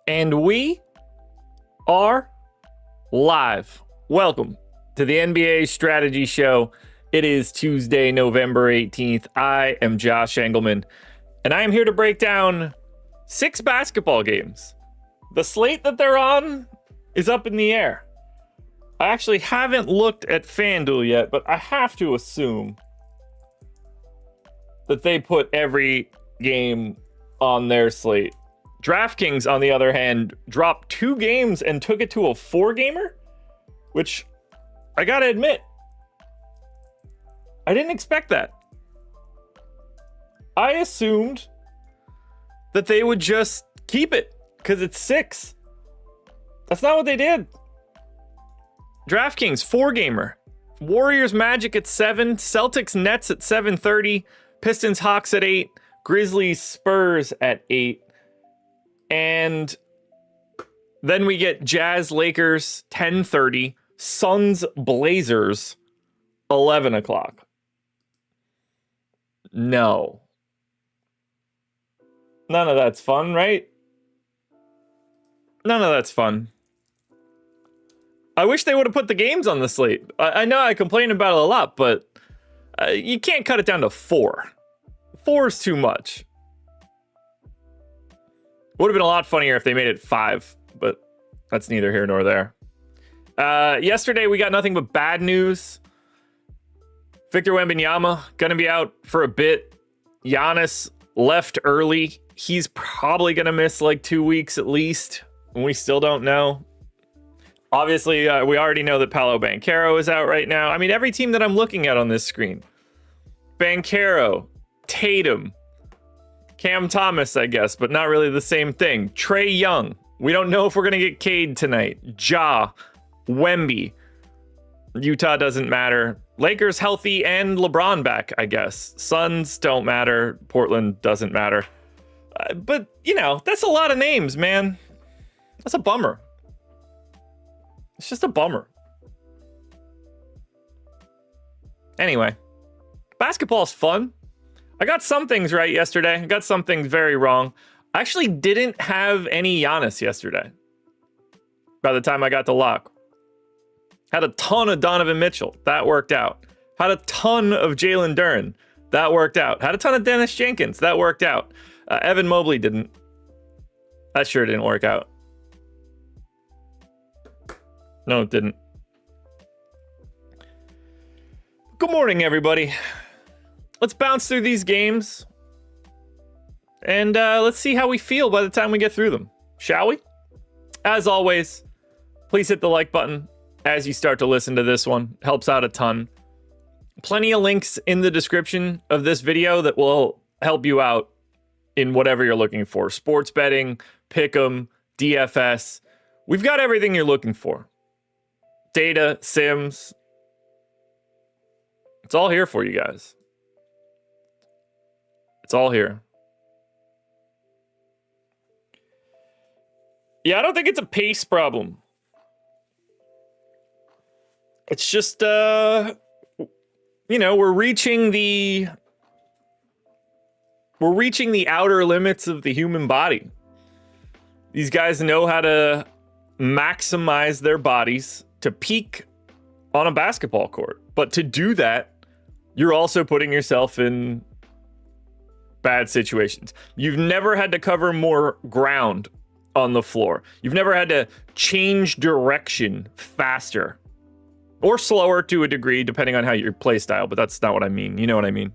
And we are live. Welcome to the NBA Strategy Show. It is Tuesday, November 18th. I am Josh Engleman, and I am here to break down 6 basketball games. The slate that they're on is up in the air. I actually haven't looked at FanDuel yet, but I have to assume that they put every game on their slate. DraftKings, on the other hand, dropped 2 games and took it to a 4-gamer, which I gotta admit, I didn't expect that. I assumed that they would just keep it because it's 6. That's not what they did. DraftKings 4-gamer, Warriors Magic at 7, Celtics Nets at 7:30, Pistons Hawks at 8, Grizzlies Spurs at 8. And then we get Jazz Lakers 10:30, Suns Blazers 11 o'clock. No. None of that's fun, right? None of that's fun. I wish they would have put the games on the slate. I know I complain about it a lot, but you can't cut it down to 4. 4 is too much. Would have been a lot funnier if they made it 5, but that's neither here nor there. Yesterday, we got nothing but bad news. Victor Wembanyama going to be out for a bit. Giannis left early. He's probably going to miss like 2 weeks at least. And we still don't know. Obviously, we already know that Paolo Banchero is out right now. I mean, every team that I'm looking at on this screen. Banchero, Tatum, Cam Thomas, I guess, but not really the same thing. Trae Young. We don't know if we're going to get Cade tonight. Ja, Wemby. Utah doesn't matter. Lakers healthy and LeBron back, I guess. Suns don't matter. Portland doesn't matter. But, you know, that's a lot of names, man. That's a bummer. It's just a bummer. Anyway, basketball's fun. I got some things right yesterday. I got some things very wrong. I actually didn't have any Giannis yesterday. By the time I got to lock. Had a ton of Donovan Mitchell. That worked out. Had a ton of Jalen Duren. That worked out. Had a ton of Dennis Jenkins. That worked out. Evan Mobley didn't. That sure didn't work out. No, it didn't. Good morning, everybody. Let's bounce through these games. And let's see how we feel by the time we get through them. Shall we? As always, please hit the like button as you start to listen to this one. Helps out a ton. Plenty of links in the description of this video that will help you out in whatever you're looking for. Sports betting, pick'em, DFS. We've got everything you're looking for. Data, sims. It's all here for you guys. It's all here. Yeah, I don't think it's a pace problem. It's just, we're reaching the outer limits of the human body. These guys know how to maximize their bodies to peak on a basketball court. But to do that, you're also putting yourself in bad situations. You've never had to cover more ground on the floor. You've never had to change direction faster or slower to a degree, depending on how your play style, but that's not what I mean. You know what I mean?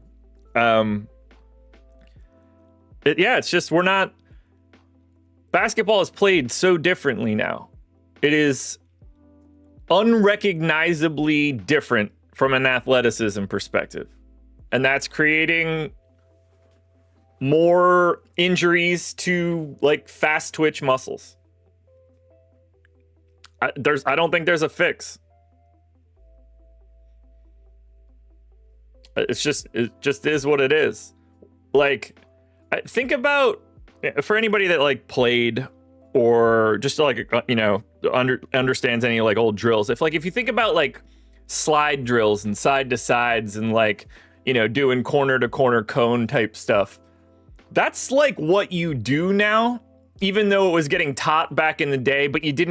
It's just, basketball is played so differently now. It is unrecognizably different from an athleticism perspective. And that's creating more injuries to like fast twitch muscles. I don't think there's a fix. It just is what it is. Like, think about, for anybody that like played or just like, understands any like old drills. If you think about like slide drills and side to sides and like, doing corner to corner cone type stuff, that's like what you do now even though it was getting taught back in the day, but you did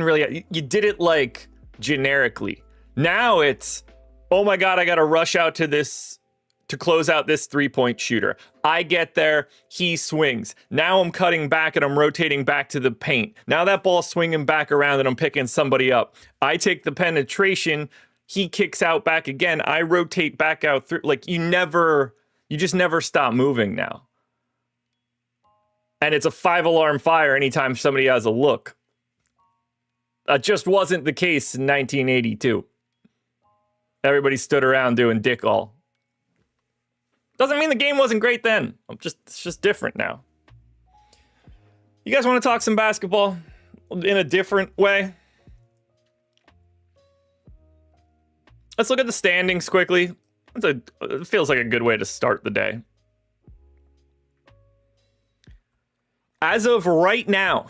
it like generically. Now it's, oh my God, I got to rush out to this to close out this 3-point shooter. I get there, he swings. Now I'm cutting back and I'm rotating back to the paint. Now that ball's swinging back around and I'm picking somebody up. I take the penetration, he kicks out back again. I rotate back out through. Like you just never stop moving now. And it's a 5-alarm fire anytime somebody has a look. That just wasn't the case in 1982. Everybody stood around doing dick all. Doesn't mean the game wasn't great then. It's just different now. You guys want to talk some basketball in a different way? Let's look at the standings quickly. It feels like a good way to start the day. As of right now,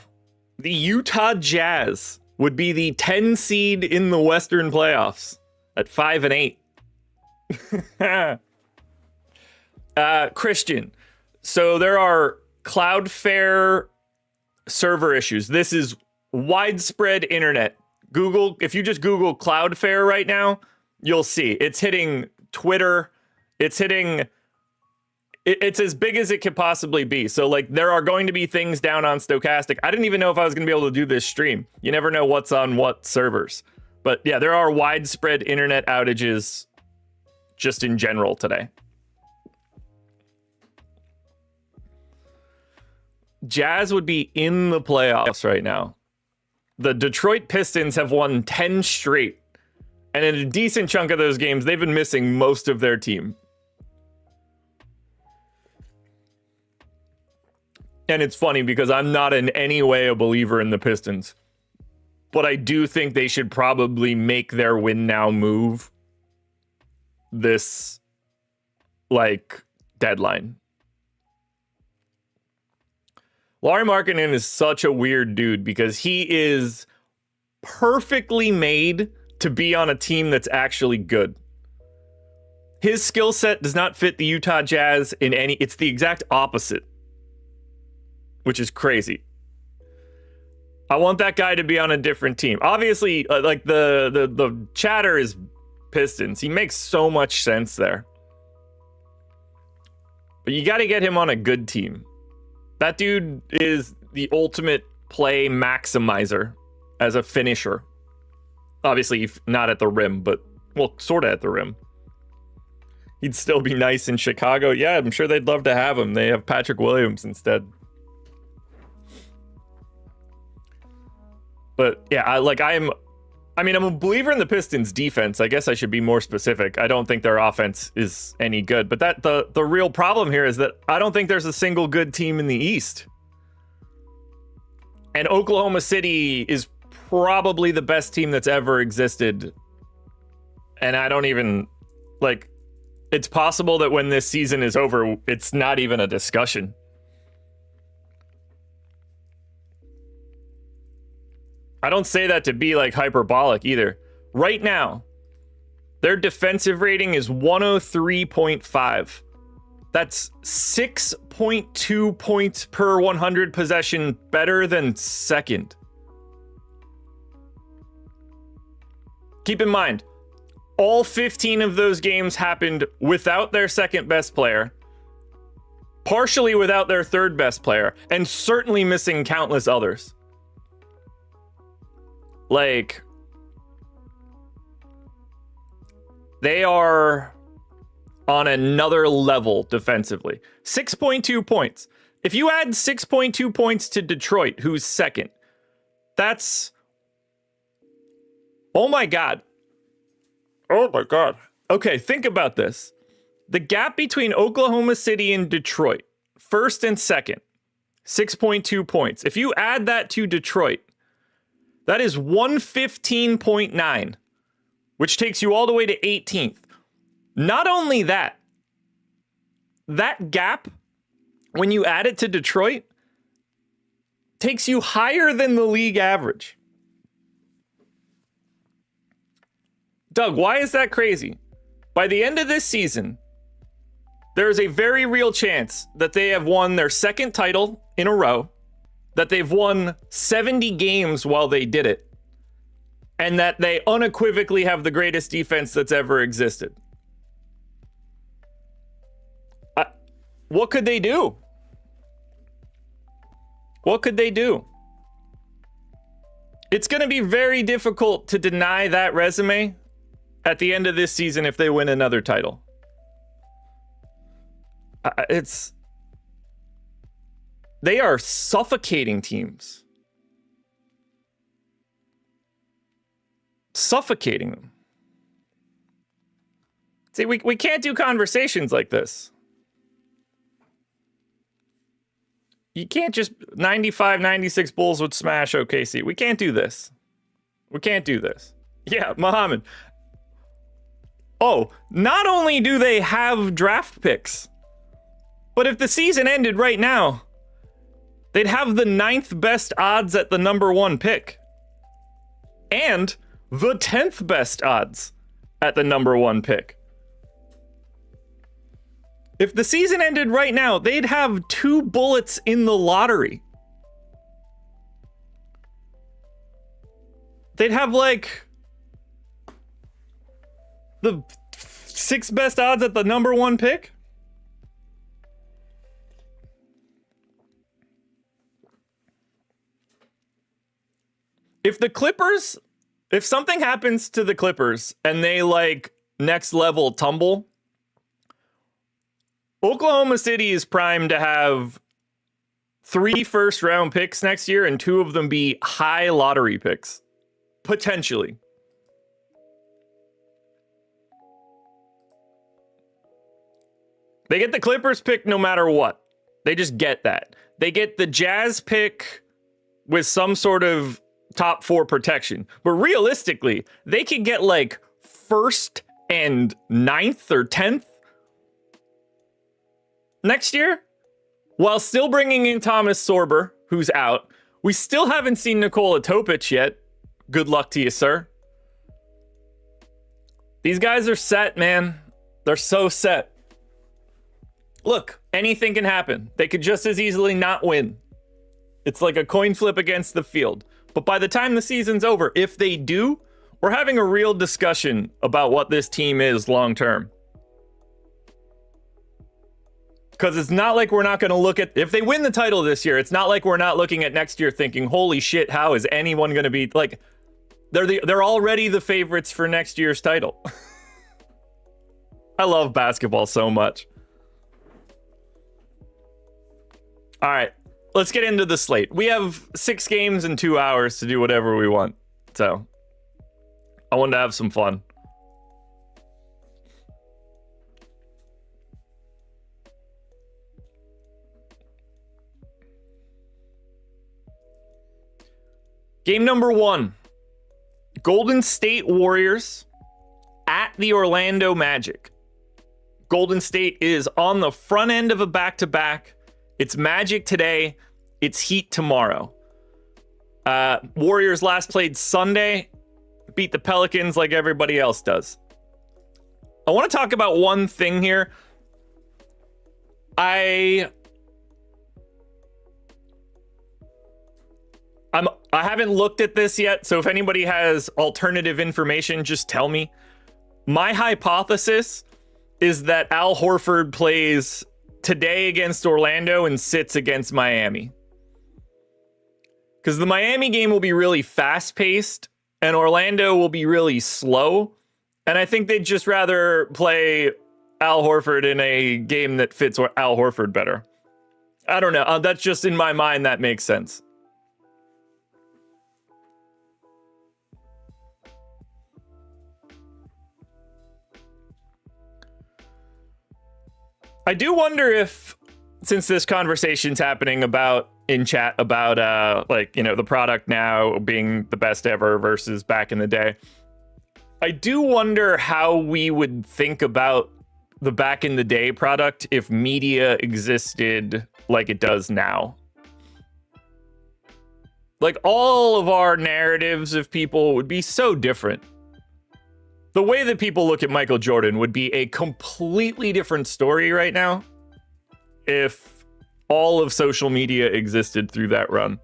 the Utah Jazz would be the 10 seed in the Western playoffs at 5-8. Christian, so there are Cloudflare server issues. This is widespread internet. Google, if you just Google Cloudflare right now, you'll see it's hitting Twitter. It's as big as it could possibly be. So like there are going to be things down on Stokastic. I didn't even know if I was going to be able to do this stream. You never know what's on what servers. But yeah, there are widespread internet outages just in general today. Jazz would be in the playoffs right now. The Detroit Pistons have won 10 straight. And in a decent chunk of those games, they've been missing most of their team. And it's funny because I'm not in any way a believer in the Pistons. But I do think they should probably make their win now move this, deadline. Lauri Markkanen is such a weird dude because he is perfectly made to be on a team that's actually good. His skill set does not fit the Utah Jazz in any... It's the exact opposite, which is crazy. I want that guy to be on a different team. Obviously, the chatter is Pistons. He makes so much sense there. But you got to get him on a good team. That dude is the ultimate play maximizer as a finisher. Obviously, not at the rim, but, well, sort of at the rim. He'd still be nice in Chicago. Yeah, I'm sure they'd love to have him. They have Patrick Williams instead. But yeah, I'm a believer in the Pistons defense. I guess I should be more specific. I don't think their offense is any good. But the real problem here is that I don't think there's a single good team in the East. And Oklahoma City is probably the best team that's ever existed. And I don't even, it's possible that when this season is over, it's not even a discussion. I don't say that to be hyperbolic either. Right now, their defensive rating is 103.5. That's 6.2 points per 100 possession better than second. Keep in mind, all 15 of those games happened without their second best player, partially without their third best player, and certainly missing countless others. They are on another level defensively. 6.2 points. If you add 6.2 points to Detroit, who's second, that's... Oh my God. Okay, think about this. The gap between Oklahoma City and Detroit, first and second, 6.2 points. If you add that to Detroit, that is 115.9, which takes you all the way to 18th. Not only that, that gap, when you add it to Detroit, takes you higher than the league average. Doug, why is that crazy? By the end of this season, there is a very real chance that they have won their second title in a row. that they've won 70 games while they did it, and that they unequivocally have the greatest defense that's ever existed. What could they do? What could they do? It's going to be very difficult to deny that resume at the end of this season if they win another title. They are suffocating teams. Suffocating them. See, we can't do conversations like this. You can't just 95, 96 Bulls would smash OKC. We can't do this. We can't do this. Yeah, Muhammad. Oh, not only do they have draft picks, but if the season ended right now, they'd have the 9th best odds at the number 1 pick. And the 10th best odds at the number 1 pick. If the season ended right now, they'd have 2 bullets in the lottery. They'd have like the 6th best odds at the number 1 pick. If something happens to the Clippers and they like next level tumble, Oklahoma City is primed to have 3 first-round picks next year and 2 of them be high lottery picks. Potentially. They get the Clippers pick no matter what. They just get that. They get the Jazz pick with some sort of top 4 protection. But realistically, they could get like 1st and 9th or 10th next year, while still bringing in Thomas Sorber, who's out. We still haven't seen Nikola Topic yet. Good luck to you, sir. These guys are set, man. They're so set. Look, anything can happen. They could just as easily not win. It's like a coin flip against the field. But by the time the season's over, if they do, we're having a real discussion about what this team is long term. Because it's not like we're not going to look at, if they win the title this year, it's not like we're not looking at next year thinking, holy shit, how is anyone going to be, like, they're already the favorites for next year's title. I love basketball so much. All right, let's get into the slate. We have 6 games in 2 hours to do whatever we want. So I wanted to have some fun. Game number 1, Golden State Warriors at the Orlando Magic. Golden State is on the front end of a back-to-back. It's Magic today. It's Heat tomorrow. Warriors last played Sunday, beat the Pelicans like everybody else does. I want to talk about one thing here. I haven't looked at this yet, so if anybody has alternative information, just tell me. My hypothesis is that Al Horford plays today against Orlando and sits against Miami. Because the Miami game will be really fast-paced, and Orlando will be really slow. And I think they'd just rather play Al Horford in a game that fits Al Horford better. I don't know. That's just in my mind, that makes sense. I do wonder if, since this conversation's happening in chat about the product now being the best ever versus back in the day, I do wonder how we would think about the back in the day product if media existed like it does now. Like, all of our narratives of people would be so different. The way that people look at Michael Jordan would be a completely different story right now if all of social media existed through that run.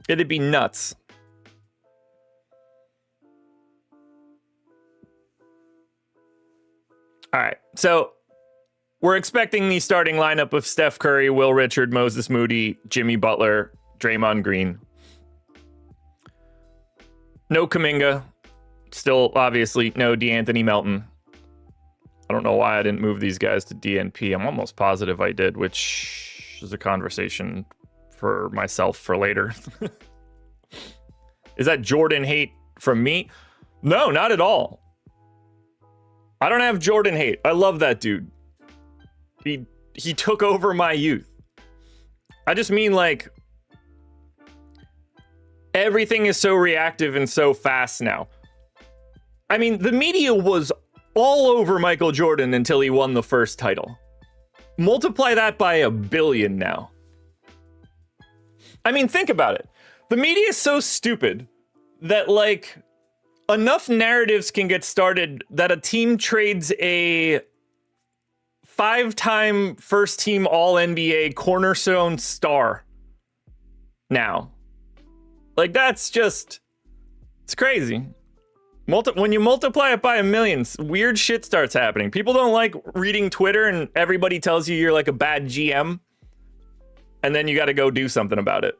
It'd be nuts. All right, so we're expecting the starting lineup of Steph Curry, Will Richard, Moses Moody, Jimmy Butler, Draymond Green. No Kuminga. Still, obviously, no DeAnthony Melton. I don't know why I didn't move these guys to DNP. I'm almost positive I did, which is a conversation for myself for later. Is that Jordan hate from me? No, not at all. I don't have Jordan hate. I love that dude. He took over my youth. I just mean, like, everything is so reactive and so fast now. I mean, the media was all over Michael Jordan until he won the first title. Multiply that by 1 billion now. I mean, think about it. The media is so stupid that, like, enough narratives can get started that a team trades a 5-time first-team All-NBA cornerstone star now. Like, that's just... it's crazy. When you multiply it by 1 million, weird shit starts happening. People don't like reading Twitter and everybody tells you you're like a bad GM. And then you got to go do something about it.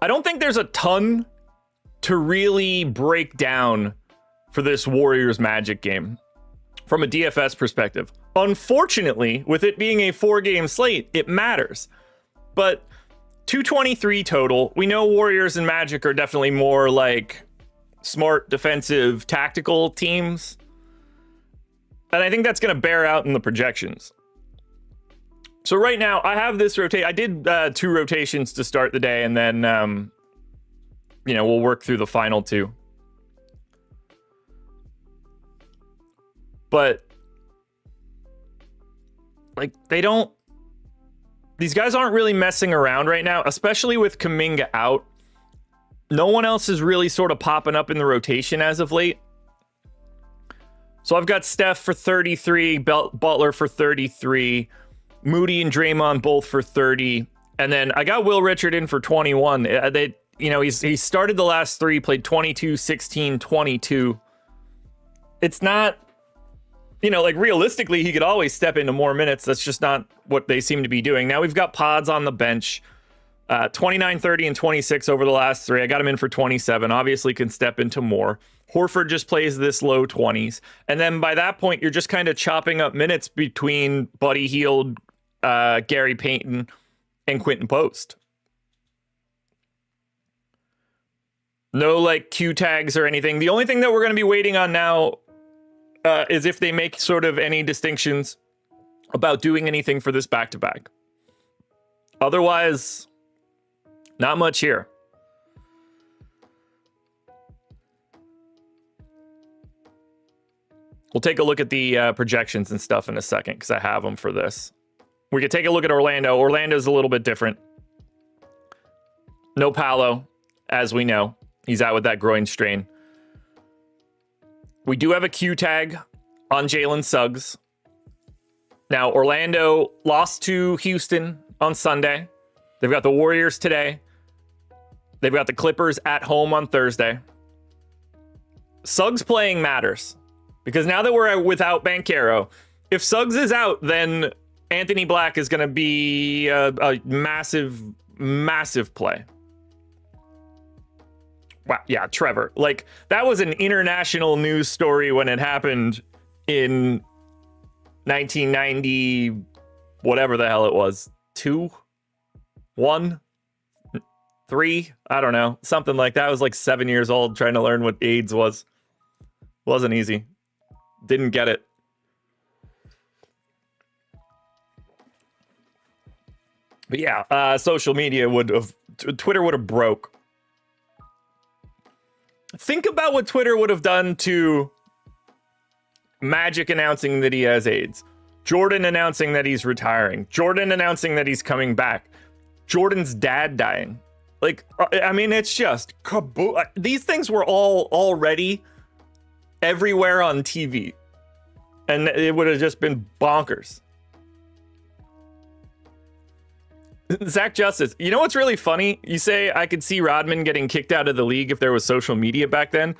I don't think there's a ton to really break down for this Warriors Magic game from a DFS perspective. Unfortunately, with it being a 4-game slate, it matters. But 223 total. We know Warriors and Magic are definitely more like smart, defensive, tactical teams. And I think that's going to bear out in the projections. So right now, I have this rotate. I did 2 rotations to start the day, and then, we'll work through the final 2. But, like, these guys aren't really messing around right now, especially with Kuminga out. No one else is really sort of popping up in the rotation as of late. So I've got Steph for 33, Butler for 33, Moody and Draymond both for 30, and then I got Will Richard in for 21. He started the last 3, played 22, 16, 22. It's not, realistically, he could always step into more minutes. That's just not what they seem to be doing. Now we've got Pods on the bench, 29, 30, and 26 over the last 3. I got him in for 27. Obviously can step into more. Horford just plays this low 20s. And then by that point, you're just kind of chopping up minutes between Buddy Hield, Gary Payton, and Quentin Post. No, Q tags or anything. The only thing that we're going to be waiting on now is if they make sort of any distinctions about doing anything for this back-to-back. Otherwise, not much here. We'll take a look at the projections and stuff in a second because I have them for this. We could take a look at Orlando. Orlando's a little bit different. No Paolo, as we know. He's out with that groin strain. We do have a Q tag on Jalen Suggs. Now, Orlando lost to Houston on Sunday. They've got the Warriors today. They've got the Clippers at home on Thursday. Suggs playing matters. Because now that we're without Banchero, if Suggs is out, then Anthony Black is going to be a massive, massive play. Wow, yeah, Trevor. That was an international news story when it happened in 1990, whatever the hell it was. 2, 1, 3, I don't know. Something like that. I was 7 years old trying to learn what AIDS was. Wasn't easy. Didn't get it. But yeah, social media Twitter would have broke. Think about what Twitter would have done to Magic announcing that he has AIDS, Jordan announcing that he's retiring, Jordan announcing that he's coming back, Jordan's dad dying. Like, I mean, it's just kaboom. These things were all already everywhere on TV, and it would have just been bonkers. Zach Justice, you know what's really funny? You say I could see Rodman getting kicked out of the league if there was social media back then.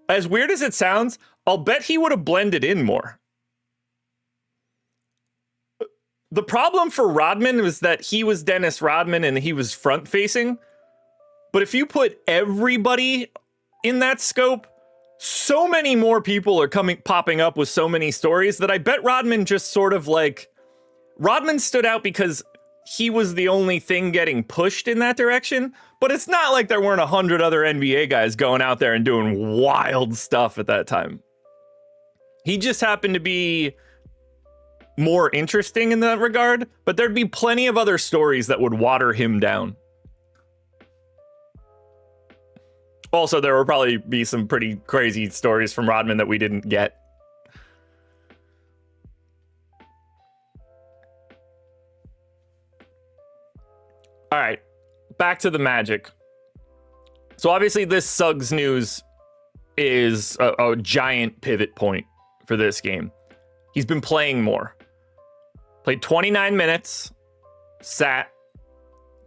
As weird as it sounds, I'll bet he would have blended in more. The problem for Rodman was that he was Dennis Rodman and he was front facing. But if you put everybody in that scope, so many more people are popping up with so many stories that I bet Rodman just sort of like, Rodman stood out because he was the only thing getting pushed in that direction. But it's not like there weren't 100 other NBA guys going out there and doing wild stuff at that time. He just happened to be more interesting in that regard, but there'd be plenty of other stories that would water him down. Also, there will probably be some pretty crazy stories from Rodman that we didn't get. All right, back to the Magic. So obviously this Suggs news is a giant pivot point for this game. He's been playing more. Played 29 minutes, sat.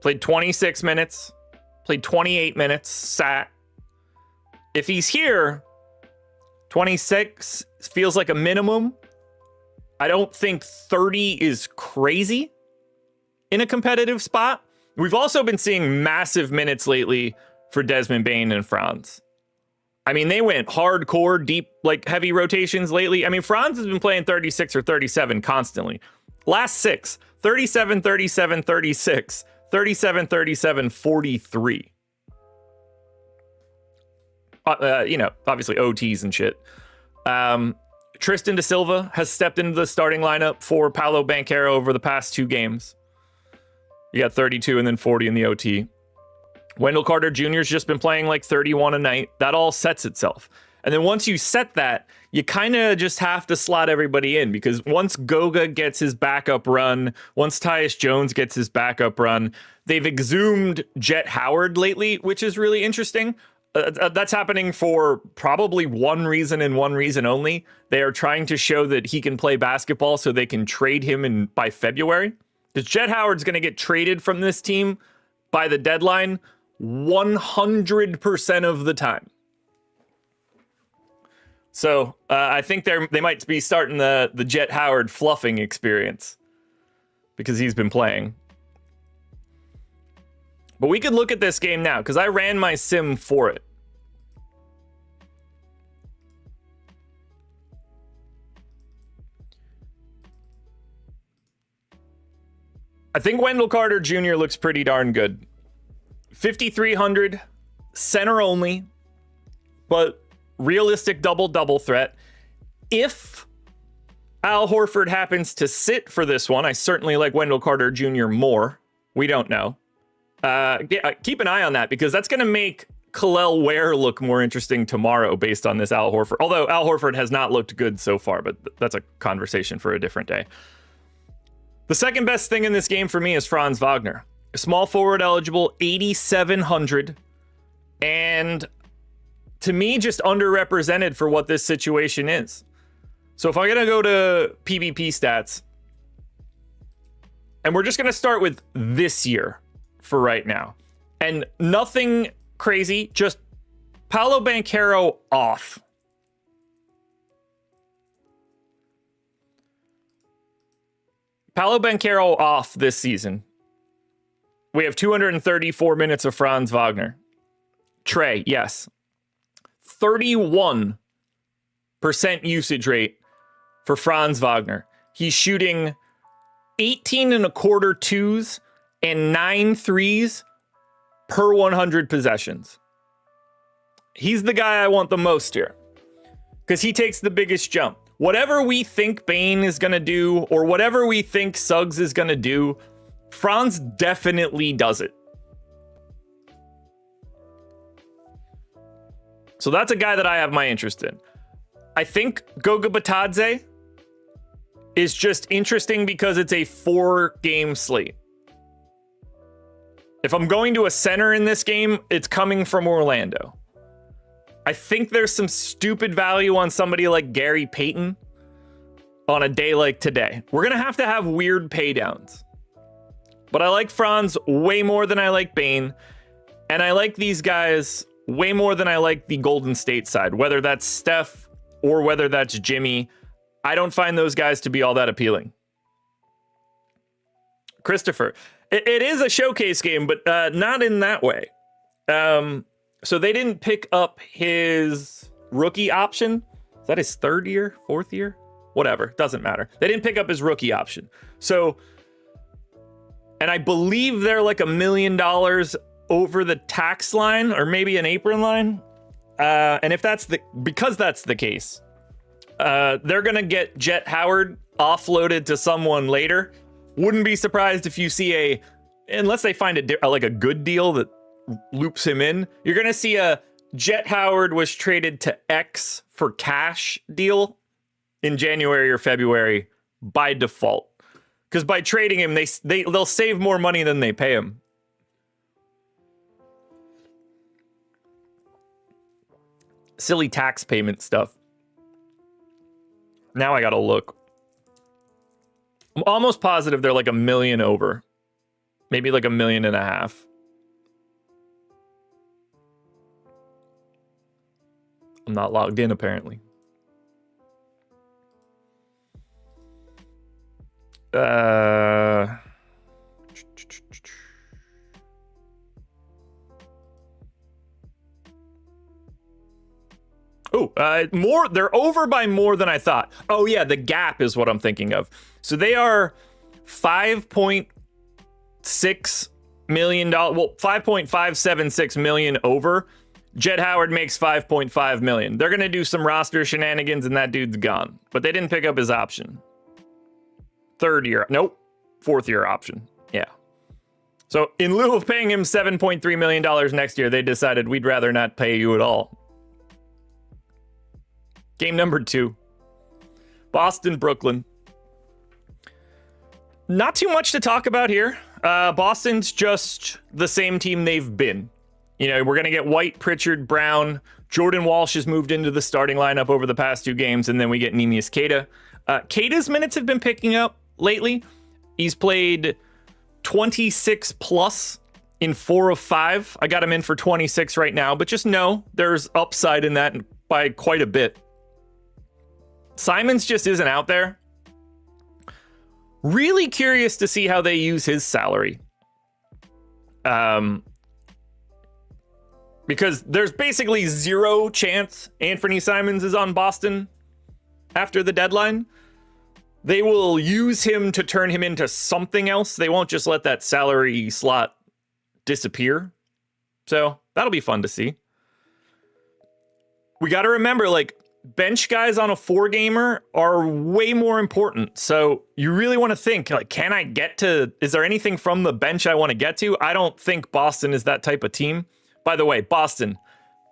Played 26 minutes, played 28 minutes, sat. If he's here, 26 feels like a minimum. I don't think 30 is crazy in a competitive spot. We've also been seeing massive minutes lately for Desmond Bane and Franz. I mean, they went hardcore, deep, like heavy rotations lately. I mean, Franz has been playing 36 or 37 constantly. Last 6, 37, 37, 36, 37, 37, 43. Obviously OTs and shit. Tristan da Silva has stepped into the starting lineup for Paolo Banchero over the past 2 games. You got 32 and then 40 in the OT. Wendell Carter Jr.'s just been playing like 31 a night. That all sets itself. And then once you set that, you kind of just have to slot everybody in, because once Goga gets his backup run, once Tyus Jones gets his backup run, they've exhumed Jet Howard lately, which is really interesting. That's happening for probably one reason and one reason only. They are trying to show that he can play basketball so they can trade him by February. Because Jet Howard's going to get traded from this team by the deadline 100% of the time. So I think they might be starting the Jet Howard fluffing experience because he's been playing. But we could look at this game now because I ran my sim for it. I think Wendell Carter Jr. looks pretty darn good. 5,300, center only, but realistic double-double threat. If Al Horford happens to sit for this one, I certainly like Wendell Carter Jr. more. We don't know. Keep an eye on that, because that's going to make Kel'el Ware look more interesting tomorrow based on this Al Horford. Although Al Horford has not looked good so far, but that's a conversation for a different day. The second best thing in this game for me is Franz Wagner. Small forward eligible, 8,700. And to me, just underrepresented for what this situation is. So if I'm going to go to PvP stats, and we're just going to start with this year for right now. And nothing crazy, just Paolo Banchero off. Paolo Banchero off this season. We have 234 minutes of Franz Wagner. Trey, yes. 31% usage rate for Franz Wagner. He's shooting 18 and a quarter twos and 9 threes per 100 possessions. He's the guy I want the most here because he takes the biggest jump. Whatever we think Bane is going to do, or whatever we think Suggs is going to do, Franz definitely does it. So that's a guy that I have my interest in. I think Goga Bitadze is just interesting because it's a 4-game slate. If I'm going to a center in this game, it's coming from Orlando. I think there's some stupid value on somebody like Gary Payton on a day like today. We're going to have weird paydowns. But I like Franz way more than I like Bane. And I like these guys way more than I like the Golden State side, whether that's Steph or whether that's Jimmy. I don't find those guys to be all that appealing. Christopher, it is a showcase game, but not in that way. So they didn't pick up his rookie option. Is that his third year, fourth year? Whatever, doesn't matter. They didn't pick up his rookie option. So, and I believe they're like $1 million over the tax line or maybe an apron line. And if because that's the case, they're going to get Jet Howard offloaded to someone later. Wouldn't be surprised if you see unless they find a good deal that loops him in, you're going to see a Jet Howard was traded to X for cash deal in January or February by default. Because by trading him, they'll save more money than they pay him. Silly tax payment stuff. Now I gotta look. I'm almost positive they're like $1 million over. Maybe like $1.5 million. I'm not logged in, apparently. More. They're over by more than I thought. Oh yeah, the gap is what I'm thinking of. So they are $5.6 million. Well, $5.576 million over. Jet Howard makes $5.5 million. They're gonna do some roster shenanigans, and that dude's gone. But they didn't pick up his option. Fourth year option. Yeah. So in lieu of paying him $7.3 million next year, they decided we'd rather not pay you at all. Game number 2. Boston, Brooklyn. Not too much to talk about here. Boston's just the same team they've been. You know, we're going to get White, Pritchard, Brown. Jordan Walsh has moved into the starting lineup over the past 2 games, and then we get Neemias Queta. Queta's minutes have been picking up lately. He's played 26 plus in 4 of 5. I got him in for 26 right now, but just know there's upside in that by quite a bit. Simons just isn't out there. Really curious to see how they use his salary. Because there's basically zero chance Anthony Simons is on Boston after the deadline. They will use him to turn him into something else. They won't just let that salary slot disappear. So that'll be fun to see. We got to remember, like, bench guys on a 4-gamer are way more important. So you really want to think, like, is there anything from the bench I want to get to? I don't think Boston is that type of team. By the way, Boston,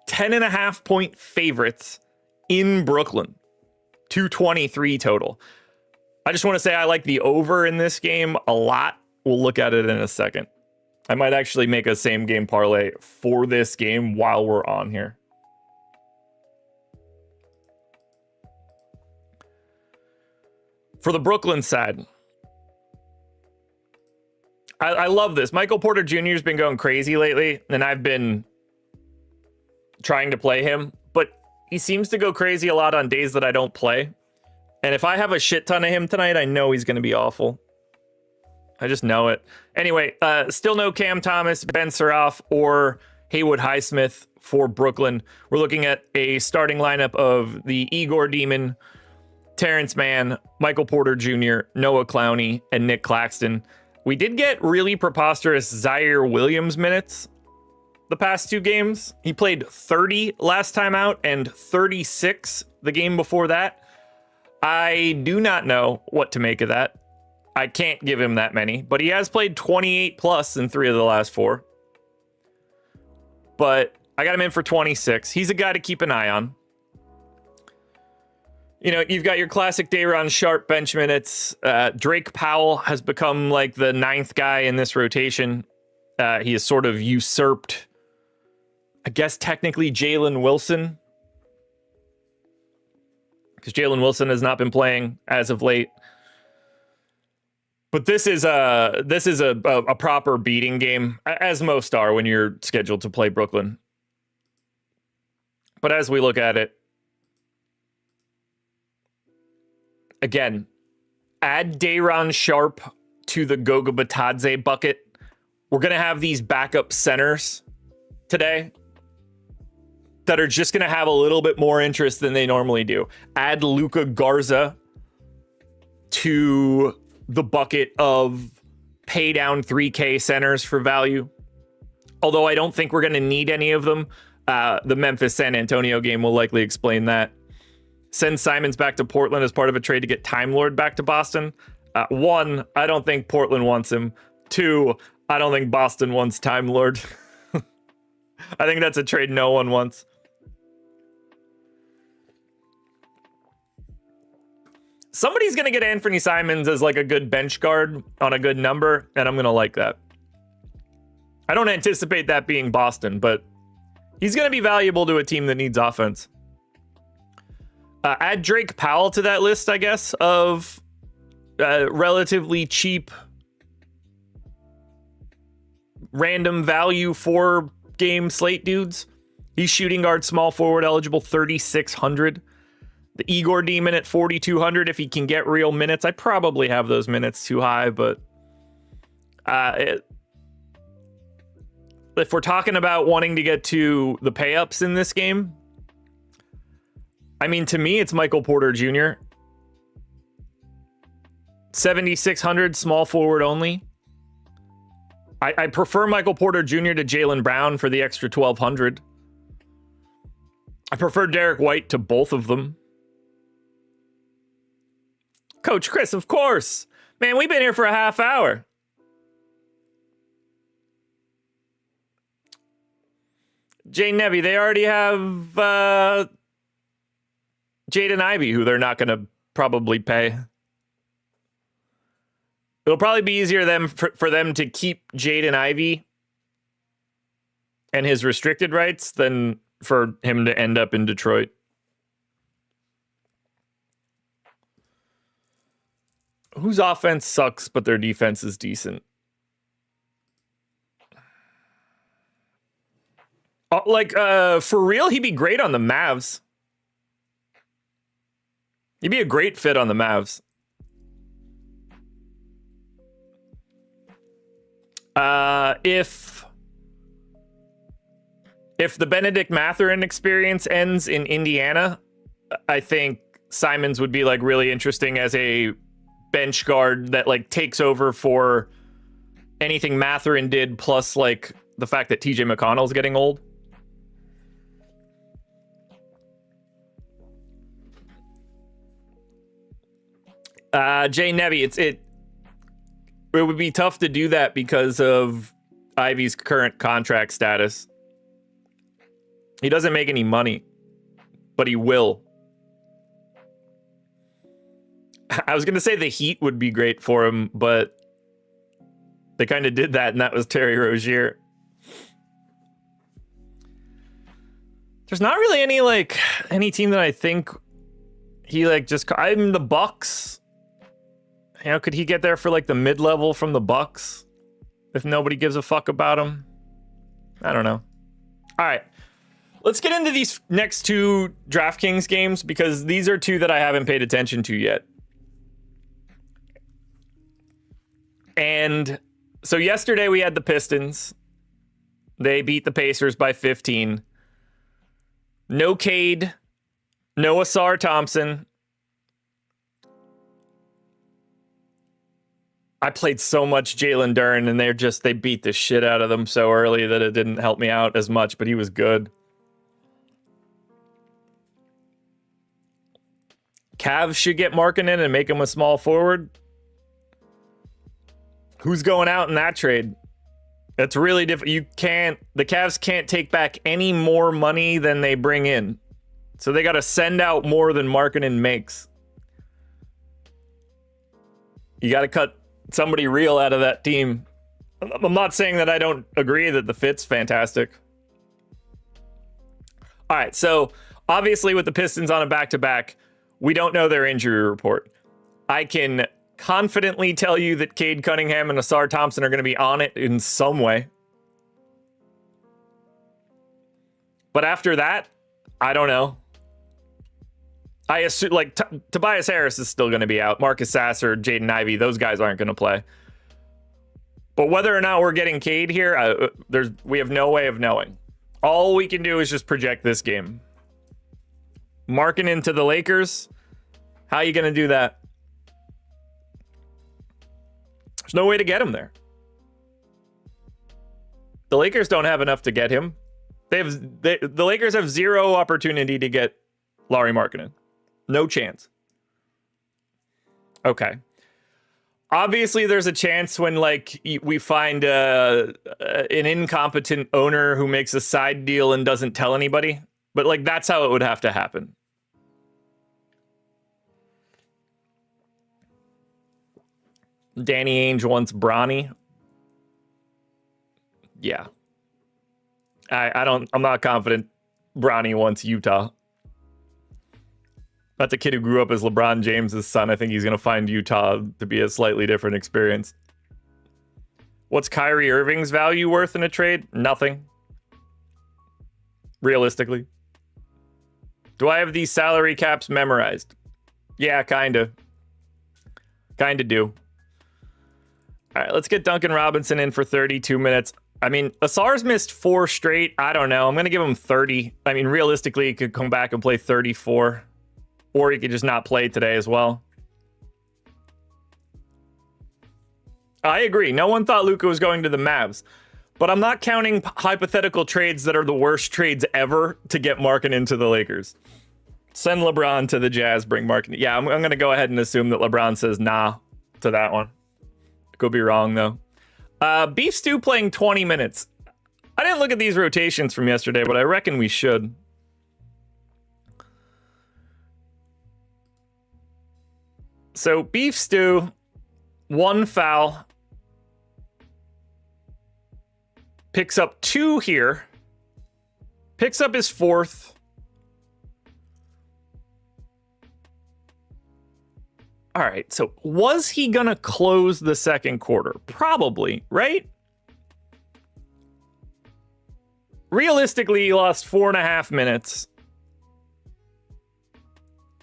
10.5 point favorites in Brooklyn, 223 total. I just want to say I like the over in this game a lot. We'll look at it in a second. I might actually make a same game parlay for this game while we're on here. For the Brooklyn side, I love this. Michael Porter Jr. has been going crazy lately, and I've been trying to play him, but he seems to go crazy a lot on days that I don't play. And if I have a shit ton of him tonight, I know he's going to be awful. I just know it. Anyway, still no Cam Thomas, Ben Suraf, or Haywood Highsmith for Brooklyn. We're looking at a starting lineup of the Igor Demon, Terrence Mann, Michael Porter Jr., Noah Clowney, and Nick Claxton. We did get really preposterous Zaire Williams minutes the past 2 games. He played 30 last time out and 36 the game before that. I do not know what to make of that. I can't give him that many, but he has played 28 plus in 3 of the last 4. But I got him in for 26. He's a guy to keep an eye on. You know, you've got your classic Day'Ron Sharpe bench minutes. Drake Powell has become like the 9th guy in this rotation. He has sort of usurped, I guess, technically Jalen Wilson, because Jalen Wilson has not been playing as of late. But this is a proper beating game, as most are when you're scheduled to play Brooklyn. But as we look at it, again, add Day'Ron Sharpe to the Goga Batadze bucket. We're going to have these backup centers today that are just going to have a little bit more interest than they normally do. Add Luka Garza to the bucket of pay down 3K centers for value. Although I don't think we're going to need any of them. The Memphis San Antonio game will likely explain that. Send Simons back to Portland as part of a trade to get Time Lord back to Boston. One, I don't think Portland wants him. Two, I don't think Boston wants Time Lord. I think that's a trade no one wants. Somebody's going to get Anthony Simons as like a good bench guard on a good number, and I'm going to like that. I don't anticipate that being Boston, but he's going to be valuable to a team that needs offense. Add Drake Powell to that list, I guess, of relatively cheap random value 4-game slate dudes. He's shooting guard, small forward eligible, 3,600. The Igor Demon at 4,200 if he can get real minutes. I probably have those minutes too high, but if we're talking about wanting to get to the pay-ups in this game, I mean, to me, it's Michael Porter Jr. 7,600, small forward only. I prefer Michael Porter Jr. to Jaylen Brown for the extra 1,200. I prefer Derek White to both of them. Coach Chris, of course. Man, we've been here for a half hour. Jay Nevy, they already have Jaden Ivey, who they're not going to probably pay. It'll probably be easier for them to keep Jaden Ivey and his restricted rights than for him to end up in Detroit. Whose offense sucks, but their defense is decent? For real, he'd be great on the Mavs. He'd be a great fit on the Mavs. If the Benedict Mathurin experience ends in Indiana, I think Simons would be like really interesting as a bench guard that like takes over for anything Mathurin did, plus like the fact that TJ McConnell's getting old. Jay Nevy, it would be tough to do that because of Ivey's current contract status. He doesn't make any money, but he will. I was going to say the Heat would be great for him, but they kind of did that, and that was Terry Rozier. There's not really any team that I think he I'm the Bucks. You know, could he get there for like the mid-level from the Bucks if nobody gives a fuck about him? I don't know. All right. Let's get into these next two DraftKings games because these are two that I haven't paid attention to yet. And so yesterday we had the Pistons. They beat the Pacers by 15. No Cade, no Asar Thompson. I played so much Jalen Duren, and they beat the shit out of them so early that it didn't help me out as much, but he was good. Cavs should get Markkanen and make him a small forward. Who's going out in that trade? That's really different. The Cavs can't take back any more money than they bring in. So they got to send out more than Markkanen makes. You got to cut somebody real out of that team. I'm not saying that I don't agree that the fit's fantastic. All right, so obviously with the Pistons on a back-to-back, we don't know their injury report. I can confidently tell you that Cade Cunningham and Asar Thompson are going to be on it in some way. But after that, I don't know. I assume, like, Tobias Harris is still going to be out. Marcus Sasser, Jaden Ivey, those guys aren't going to play. But whether or not we're getting Cade here, we have no way of knowing. All we can do is just project this game. Marking into the Lakers, how are you going to do that? There's no way to get him there. The Lakers don't have enough to get him. The Lakers have zero opportunity to get Lauri Markkanen. No chance. Okay. Obviously, there's a chance when, like, we find an incompetent owner who makes a side deal and doesn't tell anybody. But, like, that's how it would have to happen. Danny Ainge wants Bronny. Yeah. I'm not confident Bronny wants Utah. That's a kid who grew up as LeBron James's son. I think he's going to find Utah to be a slightly different experience. What's Kyrie Irving's value worth in a trade? Nothing. Realistically. Do I have these salary caps memorized? Yeah, kind of. Kind of do. All right, let's get Duncan Robinson in for 32 minutes. I mean, Asar's missed 4 straight. I don't know. I'm going to give him 30. I mean, realistically, he could come back and play 34. Or he could just not play today as well. I agree. No one thought Luka was going to the Mavs. But I'm not counting hypothetical trades that are the worst trades ever to get Markkanen into the Lakers. Send LeBron to the Jazz, bring Markkanen. Yeah, I'm going to go ahead and assume that LeBron says nah to that one. Could be wrong, though. Beef Stew playing 20 minutes. I didn't look at these rotations from yesterday, but I reckon we should. So, Beef Stew, 1 foul. Picks up 2 here. Picks up his 4th. All right, so was he going to close the second quarter? Probably, right? Realistically, he lost 4.5 minutes.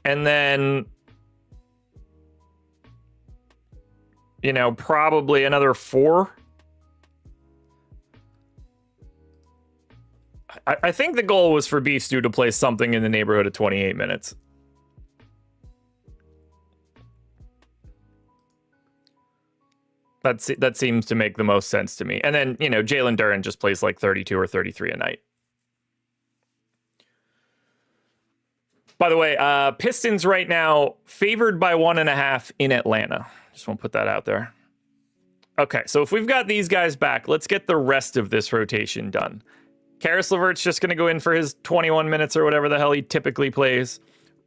And then, you know, probably another 4. I think the goal was for Beef Stew to play something in the neighborhood of 28 minutes. That seems to make the most sense to me. And then, you know, Jalen Duren just plays like 32 or 33 a night. By the way, Pistons right now favored by 1.5 in Atlanta. Just want to put that out there. Okay, so if we've got these guys back, let's get the rest of this rotation done. Karis LeVert's just going to go in for his 21 minutes or whatever the hell he typically plays.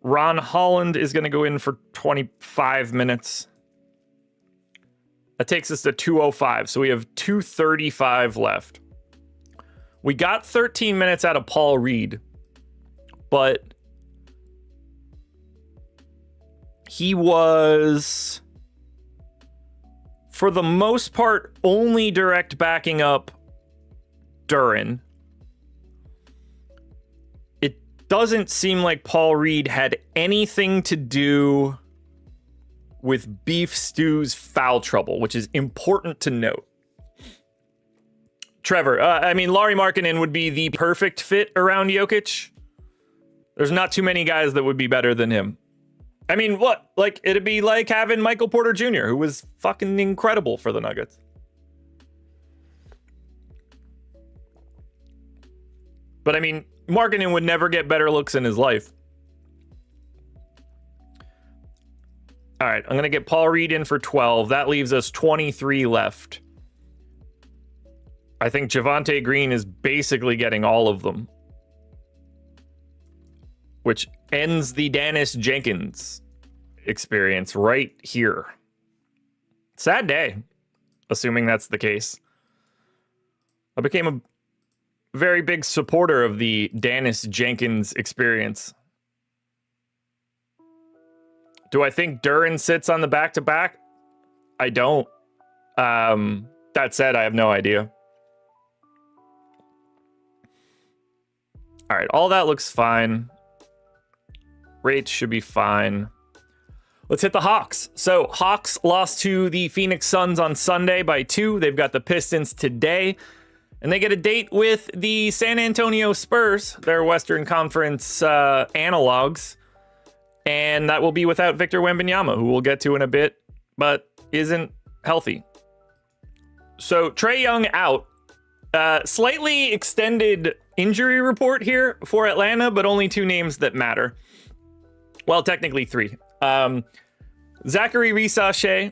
Ron Holland is going to go in for 25 minutes. That takes us to 2:05, so we have 2:35 left. We got 13 minutes out of Paul Reed, but he was, for the most part, only direct backing up Duren. It doesn't seem like Paul Reed had anything to do with Beef Stew's foul trouble, which is important to note. Trevor, I mean, Lauri Markkanen would be the perfect fit around Jokic. There's not too many guys that would be better than him. I mean, what? Like, it'd be like having Michael Porter Jr., who was fucking incredible for the Nuggets. But I mean, Markkanen would never get better looks in his life. All right, I'm going to get Paul Reed in for 12. That leaves us 23 left. I think Javonte Green is basically getting all of them, which ends the Dennis Jenkins experience right here. Sad day, assuming that's the case. I became a very big supporter of the Dennis Jenkins experience. Do I think Duran sits on the back-to-back? I don't. That said, I have no idea. All right, all that looks fine. Rates should be fine. Let's hit the Hawks. So Hawks lost to the Phoenix Suns on Sunday by 2. They've got the Pistons today. And they get a date with the San Antonio Spurs, their Western Conference analogs. And that will be without Victor Wembanyama, who we'll get to in a bit, but isn't healthy. So Trae Young out. Slightly extended injury report here for Atlanta, but only 2 names that matter. Well, technically 3. Zachary Rissache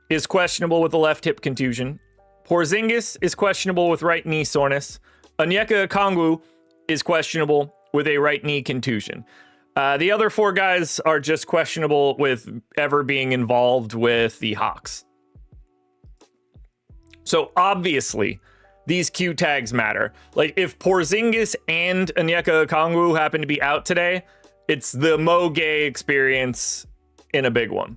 is questionable with a left hip contusion. Porzingis is questionable with right knee soreness. Onyeka Okongwu is questionable with a right knee contusion. The other 4 guys are just questionable with ever being involved with the Hawks. So obviously, these Q tags matter. Like, if Porzingis and Onyeka Okongwu happen to be out today, it's the Mo Gay experience in a big one.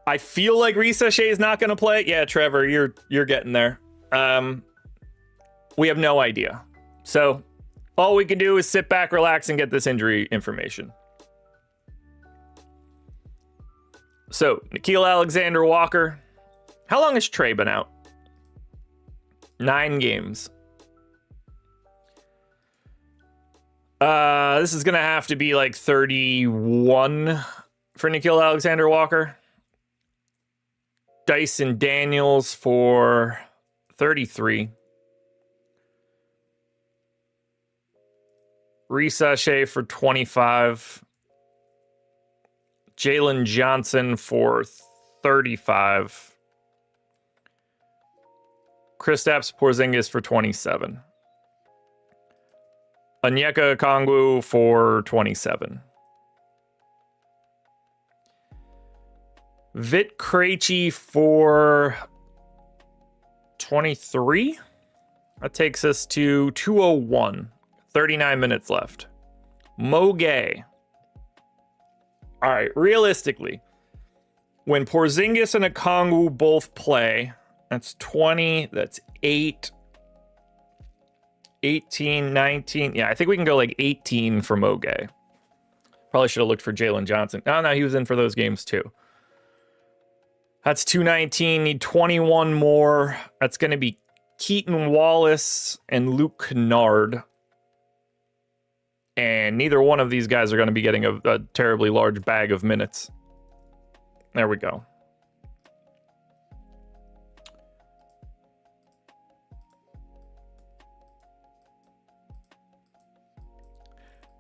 I feel like Rissache is not going to play. Yeah, Trevor, you're getting there. We have no idea. So all we can do is sit back, relax, and get this injury information. So Nickeil Alexander-Walker. How long has Trae been out? 9 games. This is going to have to be like 31 for Nickeil Alexander-Walker. Dyson Daniels for 33. Rissache for 25. Jalen Johnson for 35. Kristaps Porzingis for 27. Onyeka Okongwu for 27. Vit Krejci for 23. That takes us to 2:01. 39 minutes left. Mo Gay. All right, realistically, when Porzingis and Okongwu both play, that's 20, that's 8, 18, 19. Yeah, I think we can go like 18 for Mo Gay. Probably should have looked for Jalen Johnson. Oh, no, he was in for those games too. That's 219. Need 21 more. That's going to be Keaton Wallace and Luke Kennard. And neither one of these guys are going to be getting a terribly large bag of minutes. There we go.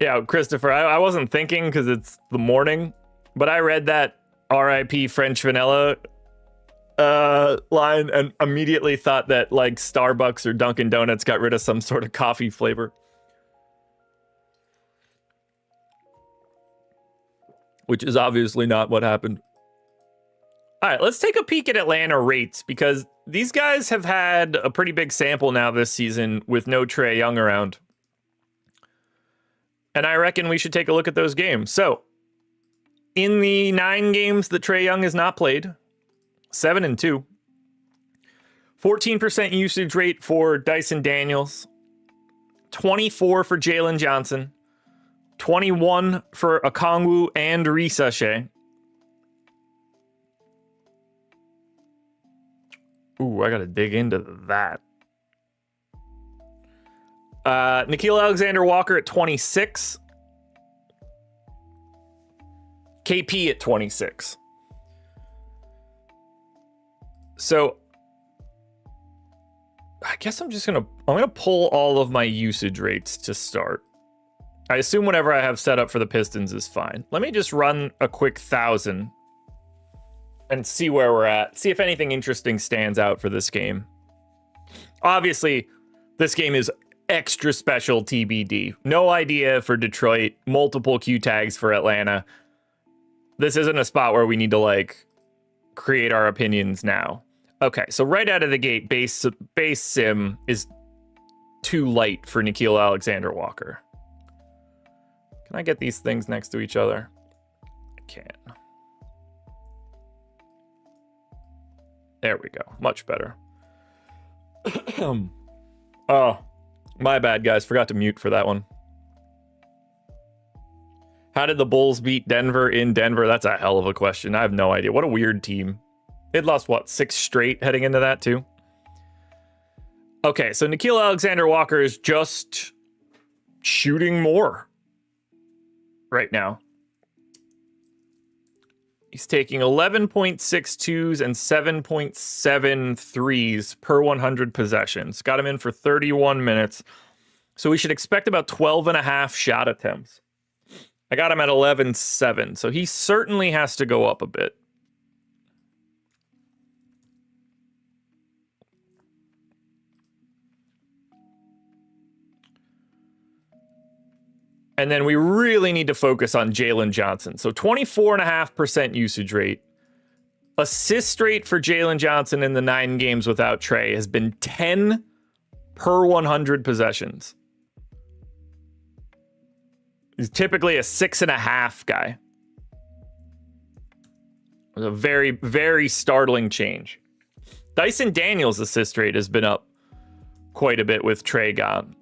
Yeah, Christopher, I wasn't thinking because it's the morning, but I read that RIP French vanilla line and immediately thought that like Starbucks or Dunkin' Donuts got rid of some sort of coffee flavor. Which is obviously not what happened. All right, let's take a peek at Atlanta rates because these guys have had a pretty big sample now this season with no Trae Young around. And I reckon we should take a look at those games. So, in the 9 games that Trae Young has not played, 7-2. 14% usage rate for Dyson Daniels. 24 for Jalen Johnson. 21 for Okongwu and Rissache. Ooh, I gotta dig into that. Nickeil Alexander-Walker at 26. KP at 26. So I guess I'm gonna pull all of my usage rates to start. I assume whatever I have set up for the Pistons is fine. Let me just run a quick 1,000 and see where we're at. See if anything interesting stands out for this game. Obviously, this game is extra special TBD. No idea for Detroit. Multiple Q tags for Atlanta. This isn't a spot where we need to like create our opinions now. Okay, so right out of the gate, base sim is too light for Nickeil Alexander-Walker. Can I get these things next to each other? I can. There we go. Much better. Oh, my bad, guys. Forgot to mute for that one. How did the Bulls beat Denver in Denver? That's a hell of a question. I have no idea. What a weird team. They'd lost, what, 6 straight heading into that, too? Okay, so Nickeil Alexander-Walker is just shooting more right now. He's taking 11.62s and 7.7 threes per 100 possessions. Got him in for 31 minutes. So we should expect about 12 and a half shot attempts. I got him at 11.7, so he certainly has to go up a bit. And then we really need to focus on Jalen Johnson. So 24.5% usage rate. Assist rate for Jalen Johnson in the 9 games without Trey has been 10 per 100 possessions. He's typically a 6.5 guy. It was a very, very startling change. Dyson Daniels' assist rate has been up quite a bit with Trey gone.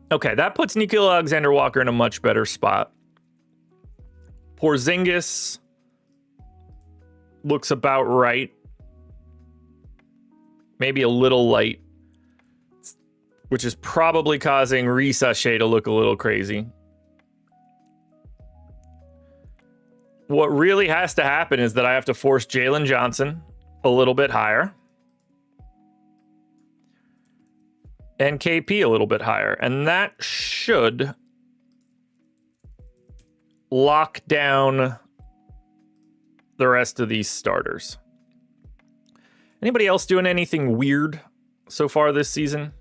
Okay, that puts Nickeil Alexander-Walker in a much better spot. Porzingis looks about right. Maybe a little light, which is probably causing Risashe to look a little crazy. What really has to happen is that I have to force Jalen Johnson a little bit higher. And KP a little bit higher. And that should lock down the rest of these starters. Anybody else doing anything weird so far this season?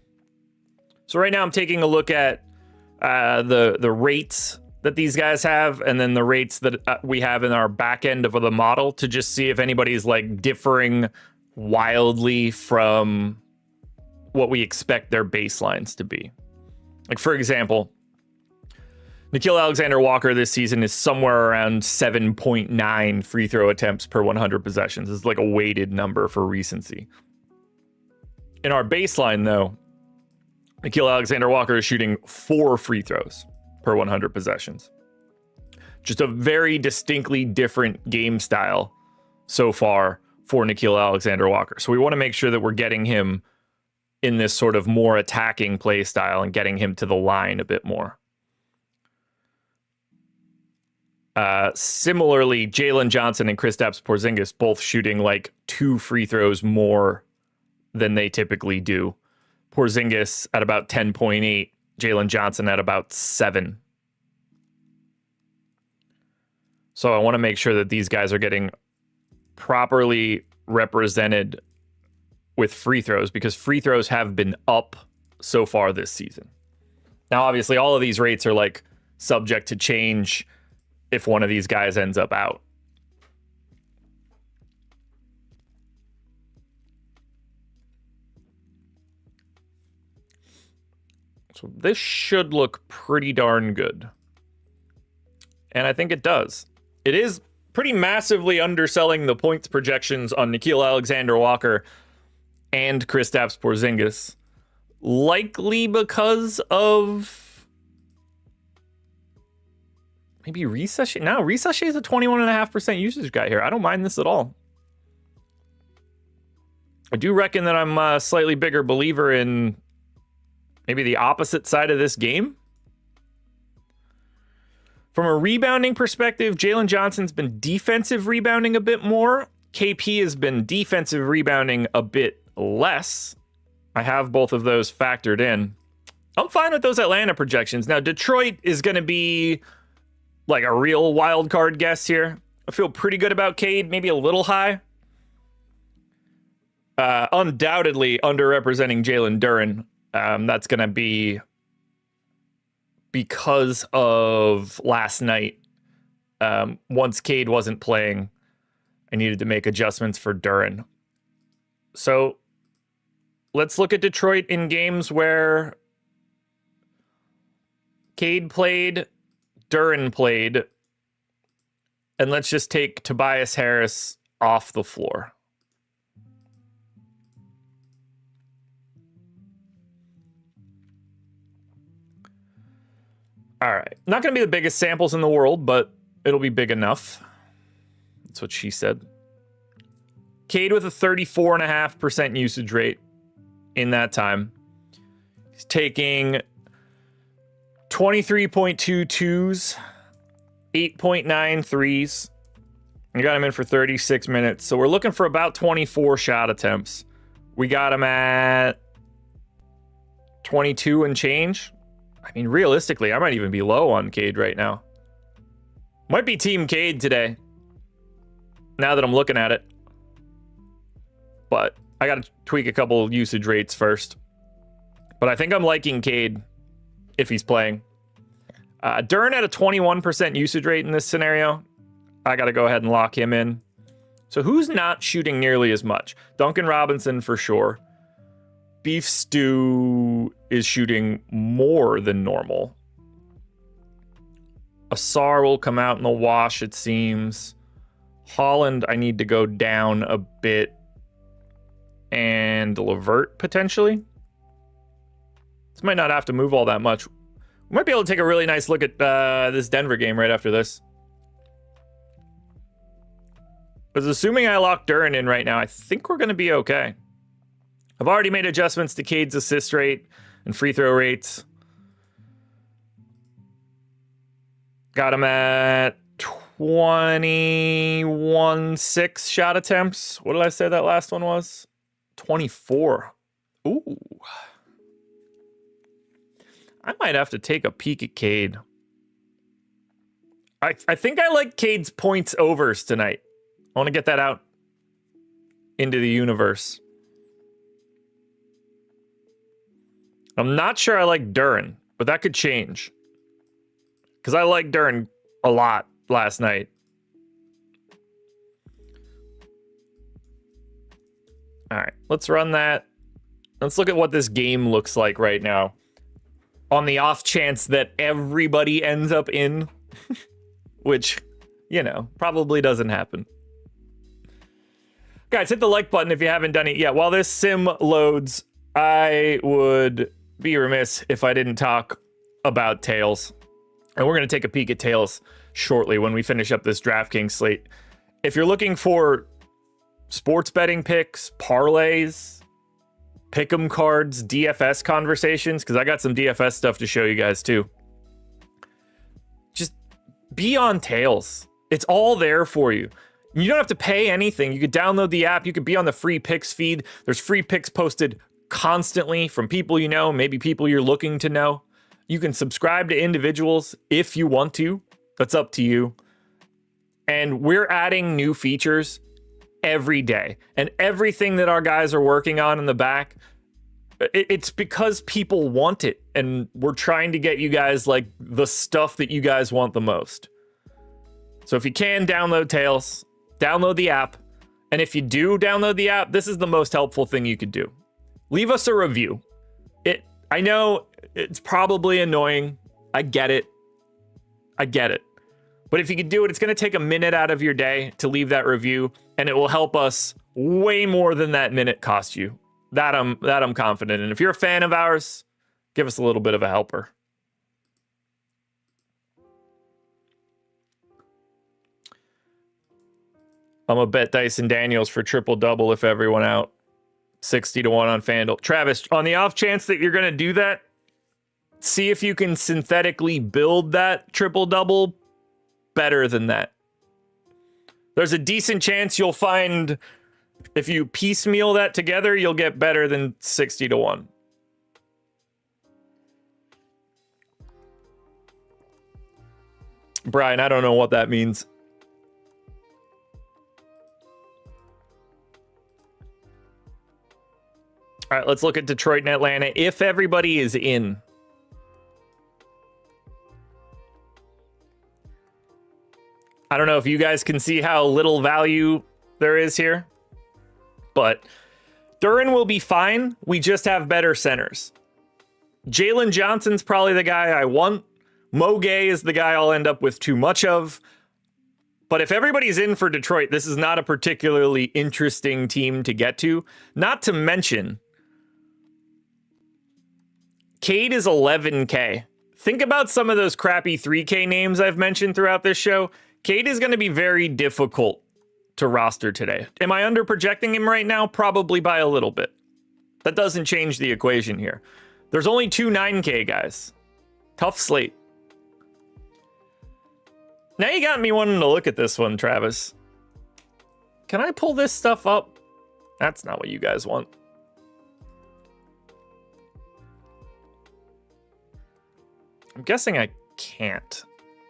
So right now I'm taking a look at the rates that these guys have, and then the rates that we have in our back end of the model to just see if anybody's like differing wildly from what we expect their baselines to be. Like, for example, Nickeil Alexander-Walker this season is somewhere around 7.9 free throw attempts per 100 possessions. It's like a weighted number for recency. In our baseline, though, Nickeil Alexander-Walker is shooting 4 free throws per 100 possessions. Just a very distinctly different game style so far for Nickeil Alexander-Walker. So we want to make sure that we're getting him in this sort of more attacking play style and getting him to the line a bit more. Similarly, Jalen Johnson and Kristaps Porzingis both shooting like 2 free throws more than they typically do. Porzingis at about 10.8, Jalen Johnson at about 7. So I want to make sure that these guys are getting properly represented with free throws, because free throws have been up so far this season. Now, obviously, all of these rates are like subject to change if one of these guys ends up out. So this should look pretty darn good. And I think it does. It is pretty massively underselling the points projections on Nickeil Alexander-Walker and Kristaps Porzingis, likely because of maybe Risashe. No, Risashe is a 21.5% usage guy here. I don't mind this at all. I do reckon that I'm a slightly bigger believer in maybe the opposite side of this game. From a rebounding perspective, Jalen Johnson's been defensive rebounding a bit more. KP has been defensive rebounding a bit less. I have both of those factored in. I'm fine with those Atlanta projections. Now, Detroit is going to be like a real wild card guess here. I feel pretty good about Cade, maybe a little high. Undoubtedly underrepresenting Jalen Duren. That's going to be because of last night. Once Cade wasn't playing, I needed to make adjustments for Duren. So let's look at Detroit in games where Cade played, Duren played, and let's just take Tobias Harris off the floor. All right. Not going to be the biggest samples in the world, but it'll be big enough. That's what she said. Cade with a 34.5% usage rate in that time. He's taking 23.2 twos, 8.9 threes. I got him in for 36 minutes. So we're looking for about 24 shot attempts. We got him at 22 and change. I mean, realistically, I might even be low on Cade right now. Might be Team Cade today, now that I'm looking at it. But I got to tweak a couple usage rates first. But I think I'm liking Cade if he's playing. Duren at a 21% usage rate in this scenario. I got to go ahead and lock him in. So who's not shooting nearly as much? Duncan Robinson for sure. Beef Stew is shooting more than normal. Asar will come out in the wash, it seems. Holland, I need to go down a bit. And Levert, potentially. This might not have to move all that much. We might be able to take a really nice look at this Denver game right after this. Because assuming I lock Duren in right now, I think we're going to be okay. I've already made adjustments to Cade's assist rate and free throw rates. Got him at 21.6 shot attempts. What did I say that last one was? 24. Ooh. I might have to take a peek at Cade. I think I like Cade's points overs tonight. I want to get that out into the universe. I'm not sure I like Duren, but that could change. Because I liked Duren a lot last night. All right, let's run that. Let's look at what this game looks like right now. On the off chance that everybody ends up in, which, you know, probably doesn't happen. Guys, hit the like button if you haven't done it yet. While this sim loads, I would be remiss if I didn't talk about Tails. And we're going to take a peek at Tails shortly when we finish up this DraftKings slate. If you're looking for sports betting picks, parlays, pick'em cards, DFS conversations, because I got some DFS stuff to show you guys too. Just be on Tails. It's all there for you. You don't have to pay anything. You could download the app. You could be on the free picks feed. There's free picks posted constantly from people you know, maybe people you're looking to know. You can subscribe to individuals if you want to. That's up to you. And we're adding new features every day. And everything that our guys are working on in the back, it's because people want it. And we're trying to get you guys like the stuff that you guys want the most. So if you can, download Tails, download the app. And if you do download the app, this is the most helpful thing you could do. Leave us a review. I know it's probably annoying. I get it. But if you could do it, it's going to take a minute out of your day to leave that review, and it will help us way more than that minute cost you. That I'm confident in. If you're a fan of ours, give us a little bit of a helper. I'm a bet Dyson Daniels for triple-double if everyone out. 60-1 on FanDuel. Travis, on the off chance that you're going to do that, see if you can synthetically build that triple-double better than that. There's a decent chance you'll find if you piecemeal that together, you'll get better than 60-1. Brian, I don't know what that means. All right, let's look at Detroit and Atlanta. If everybody is in, I don't know if you guys can see how little value there is here, but Duren will be fine. We just have better centers. Jalen Johnson's probably the guy I want. Mo Gay is the guy I'll end up with too much of. But if everybody's in for Detroit, this is not a particularly interesting team to get to. Not to mention, Cade is 11K. Think about some of those crappy 3K names I've mentioned throughout this show. Cade is going to be very difficult to roster today. Am I under projecting him right now? Probably by a little bit. That doesn't change the equation here. There's only 2 9K guys. Tough slate. Now you got me wanting to look at this one, Travis. Can I pull this stuff up? That's not what you guys want. I'm guessing I can't.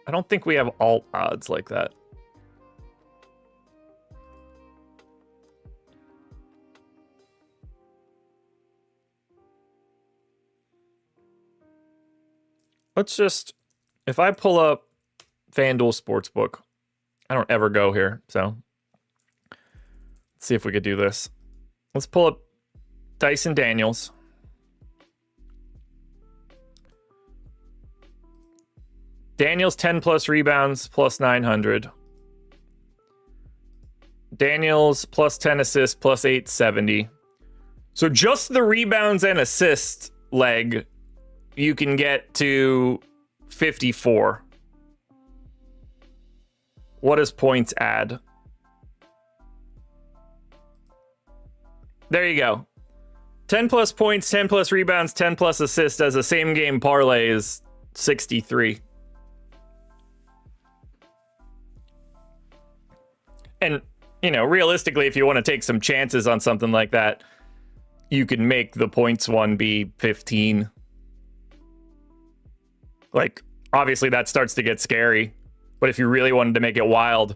I don't think we have alt odds like that. Let's just, if I pull up FanDuel Sportsbook, I don't ever go here, so let's see if we could do this. Let's pull up Dyson Daniels. Daniels 10 plus rebounds plus 900. Daniels plus 10 assists plus 870. So just the rebounds and assist leg, you can get to 54. What does points add? There you go. 10 plus points, 10 plus rebounds, 10 plus assists as a same game parlay is 63. And, you know, realistically, if you want to take some chances on something like that, you can make the points one be 15. Like, obviously that starts to get scary. But if you really wanted to make it wild,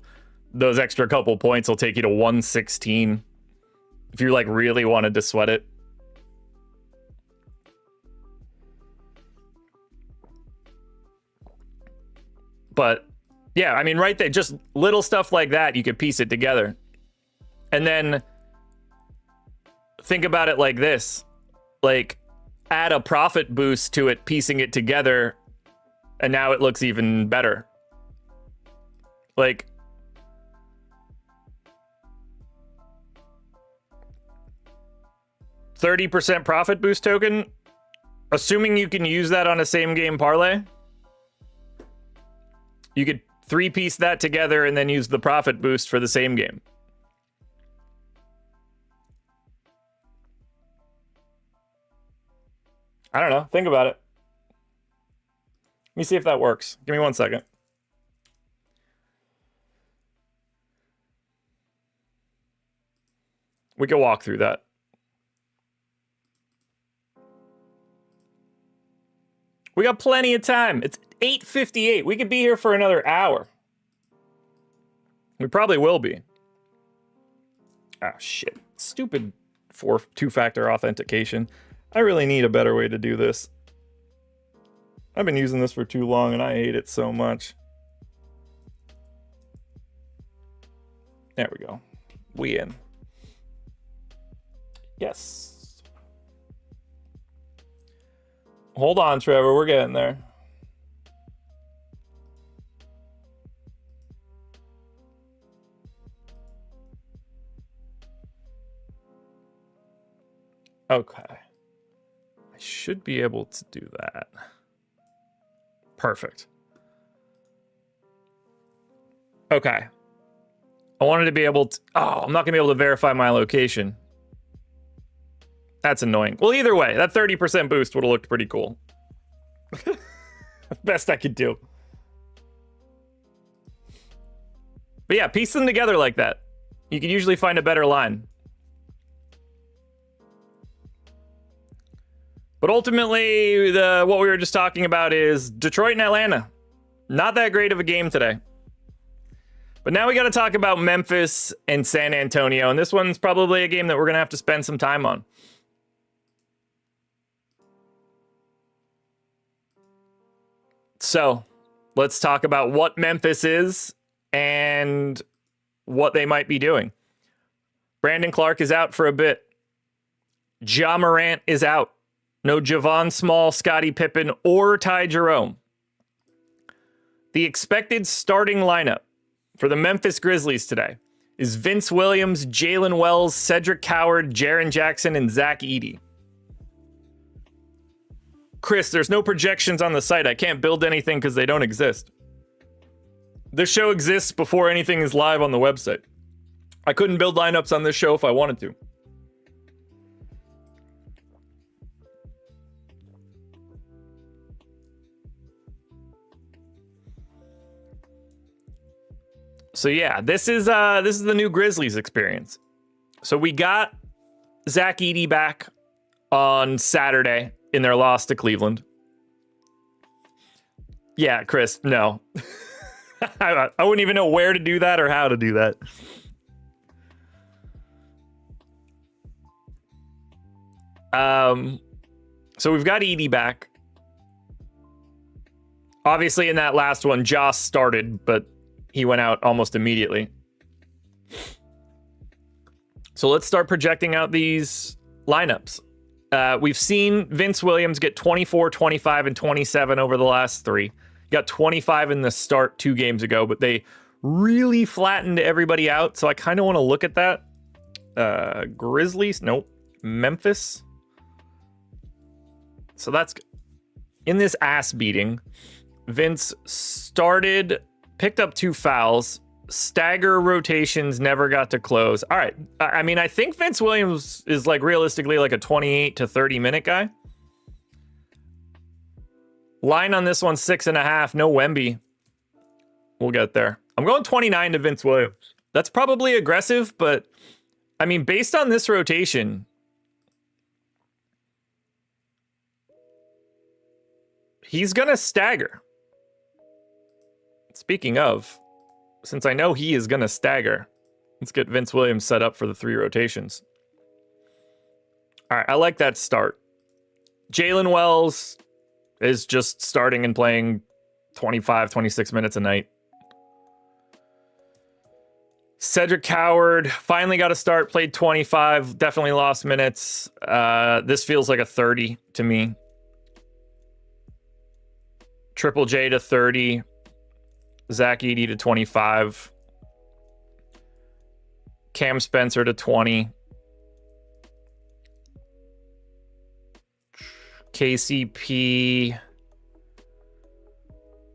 those extra couple points will take you to 116. If you, like, really wanted to sweat it. But yeah, I mean, right there, just little stuff like that, you could piece it together. And then think about it like this. Like, add a profit boost to it, piecing it together, and now it looks even better. Like, $30% profit boost token, assuming you can use that on a same game parlay, you could 3-piece that together and then use the profit boost for the same game. I don't know. Think about it. Let me see if that works. Give me 1 second. We can walk through that. We got plenty of time. It's 8:58. We could be here for another hour. We probably will be. Ah, shit. Stupid two-factor authentication. I really need a better way to do this. I've been using this for too long and I hate it so much. There we go. We in. Yes. Hold on, Trevor. We're getting there. Okay. I should be able to do that. Perfect. Okay. I wanted to be able to... Oh, I'm not going to be able to verify my location. That's annoying. Well, either way, that 30% boost would have looked pretty cool. Best I could do. But yeah, piece them together like that. You can usually find a better line. But ultimately, what we were just talking about is Detroit and Atlanta. Not that great of a game today. But now we got to talk about Memphis and San Antonio. And this one's probably a game that we're going to have to spend some time on. So let's talk about what Memphis is and what they might be doing. Brandon Clark is out for a bit. Ja Morant is out. No Javon Small, Scottie Pippen, or Ty Jerome. The expected starting lineup for the Memphis Grizzlies today is Vince Williams, Jalen Wells, Cedric Coward, Jaren Jackson, and Zach Edey. Chris, there's no projections on the site. I can't build anything because they don't exist. This show exists before anything is live on the website. I couldn't build lineups on this show if I wanted to. So yeah, this is the new Grizzlies experience. So we got Zach Edey back on Saturday in their loss to Cleveland. Yeah, Chris, no. I wouldn't even know where to do that or how to do that. So we've got Edey back. Obviously in that last one, Josh started, but he went out almost immediately. So let's start projecting out these lineups. We've seen Vince Williams get 24, 25, and 27 over the last three. He got 25 in the start 2 games ago, but they really flattened everybody out. So I kind of want to look at that. Grizzlies, nope. Memphis. So that's in this ass beating. Vince picked up 2 fouls, stagger rotations, never got to close. All right. I mean, I think Vince Williams is like realistically like a 28 to 30 minute guy. Line on this one, 6.5. No Wemby. We'll get there. I'm going 29 to Vince Williams. That's probably aggressive, but I mean, based on this rotation, he's going to stagger. Speaking of, since I know he is going to stagger, let's get Vince Williams set up for the 3 rotations. All right, I like that start. Jalen Wells is just starting and playing 25, 26 minutes a night. Cedric Coward finally got a start, played 25, definitely lost minutes. This feels like a 30 to me. Triple J to 30. Zach Edey to 25. Cam Spencer to 20. KCP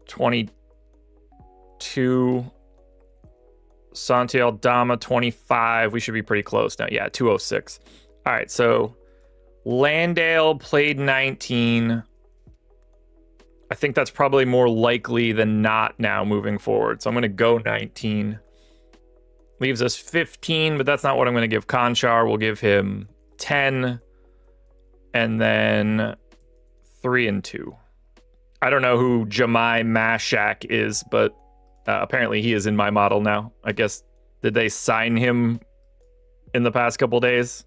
22. Santi Aldama 25. We should be pretty close now. Yeah, 206. All right, so Landale played 19. I think that's probably more likely than not now moving forward. So I'm going to go 19. Leaves us 15, but that's not what I'm going to give Conchar. We'll give him 10. And then 3 and 2. I don't know who Jemai Mashak is, but apparently he is in my model now. I guess, did they sign him in the past couple days?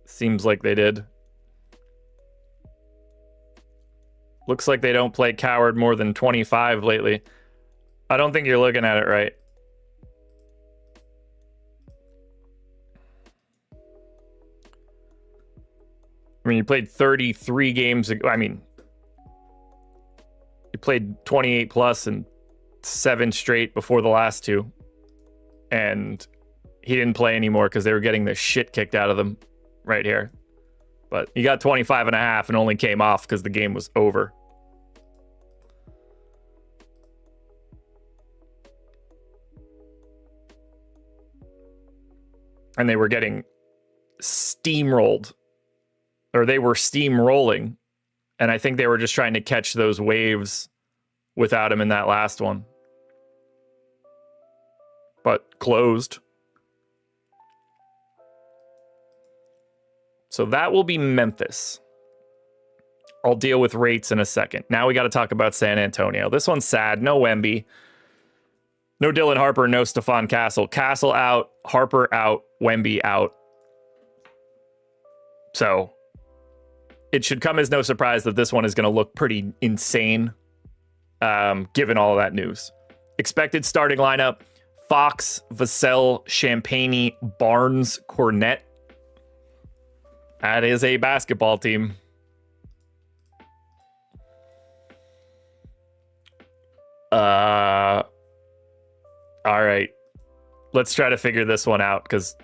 Seems like they did. Looks like they don't play Coward more than 25 lately. I don't think you're looking at it right. I mean, you played 33 games ago. I mean, you played 28 plus and 7 straight before the last 2. And he didn't play anymore because they were getting the shit kicked out of them right here. But he got 25 and a half and only came off because the game was over. And they were getting steamrolled. Or they were steamrolling. And I think they were just trying to catch those waves without him in that last one. But closed. So that will be Memphis. I'll deal with rates in a second. Now we got to talk about San Antonio. This one's sad. No Wemby. No Dylan Harper. No Stephon Castle. Castle out. Harper out. Wemby out. So it should come as no surprise that this one is going to look pretty insane. given all of that news. Expected starting lineup: Fox, Vassell, Champagny, Barnes, Cornette. That is a basketball team. All right. Let's try to figure this one out, because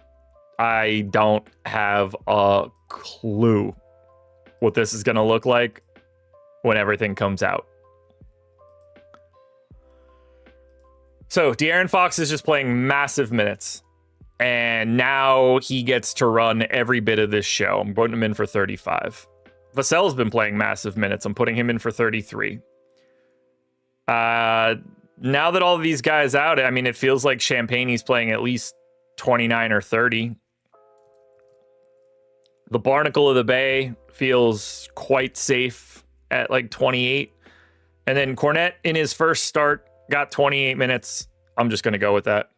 I don't have a clue what this is going to look like when everything comes out. So De'Aaron Fox is just playing massive minutes, and now he gets to run every bit of this show. I'm putting him in for 35. Vassell's been playing massive minutes. I'm putting him in for 33. Now that all of these guys out, I mean, it feels like Champagny's playing at least 29 or 30. The Barnacle of the Bay feels quite safe at like 28. And then Cornette in his first start got 28 minutes. I'm just going to go with that.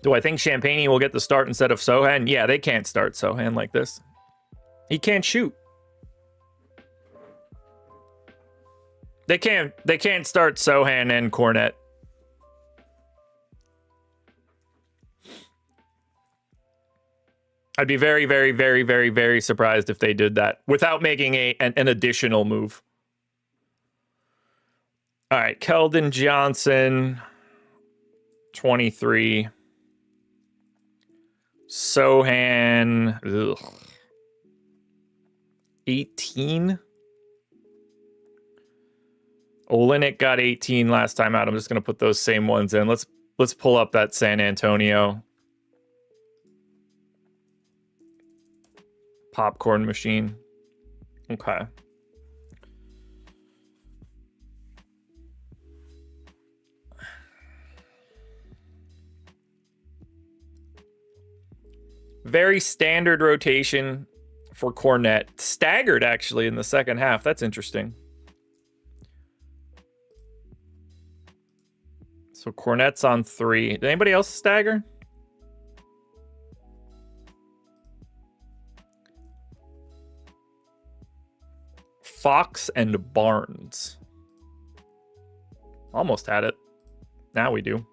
Do I think Champagny will get the start instead of Sochan? Yeah, they can't start Sochan like this. He can't shoot. They can't start Sochan and Cornette. I'd be very, very, very, very, very surprised if they did that without making an additional move. All right, Keldon Johnson, 23. Sochan, 18. Olynyk got 18 last time out. I'm just going to put those same ones in. Let's pull up that San Antonio popcorn machine. Okay. Very standard rotation for Cornette. Staggered, actually, in the second half. That's interesting. So Cornette's on 3. Did anybody else stagger? Fox and Barnes. Almost had it. Now we do.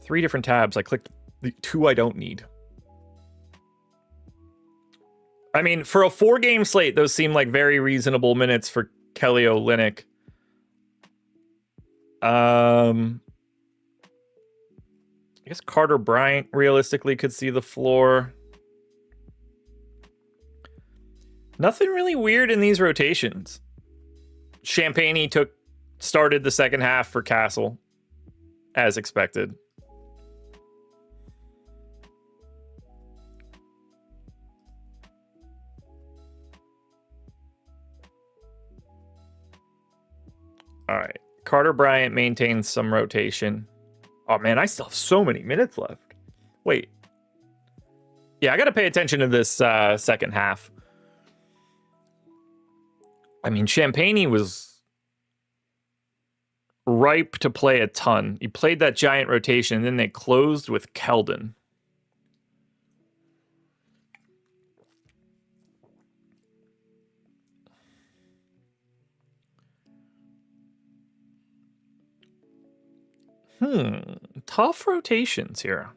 3 different tabs. I clicked the 2 I don't need. I mean, for a 4-game slate, those seem like very reasonable minutes for Kelly Olynyk. I guess Carter Bryant realistically could see the floor. Nothing really weird in these rotations. Champagny started the second half for Castle, as expected. All right. Carter Bryant maintains some rotation. Oh, man, I still have so many minutes left. Wait. Yeah, I got to pay attention to this second half. I mean, Champagny was ripe to play a ton. He played that giant rotation, and then they closed with Keldon. Tough rotations here.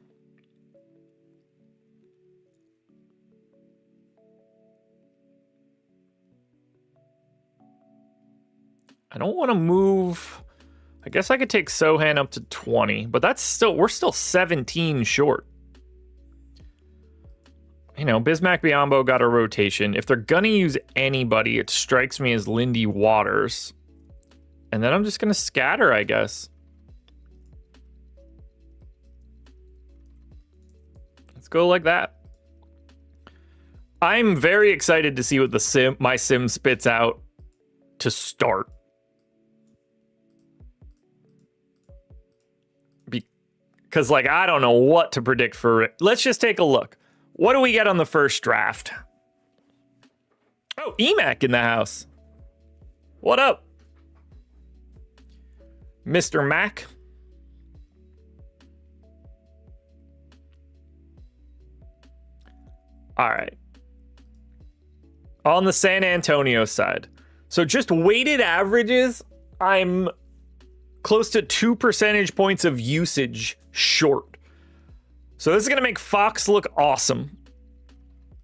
I don't want to move. I guess I could take Sochan up to 20, but we're still 17 short. You know, Bismack Biyombo got a rotation. If they're gonna use anybody, it strikes me as Lindy Waters. And then I'm just gonna scatter, I guess. Let's go like that. I'm very excited to see what my sim spits out to start. Because, like, I don't know what to predict for it. Let's just take a look. What do we get on the first draft? Oh, EMAC in the house. What up? Mr. Mac. All right. on the San Antonio side. So just weighted averages, I'm close to 2 percentage points of usage short. So this is going to make Fox look awesome.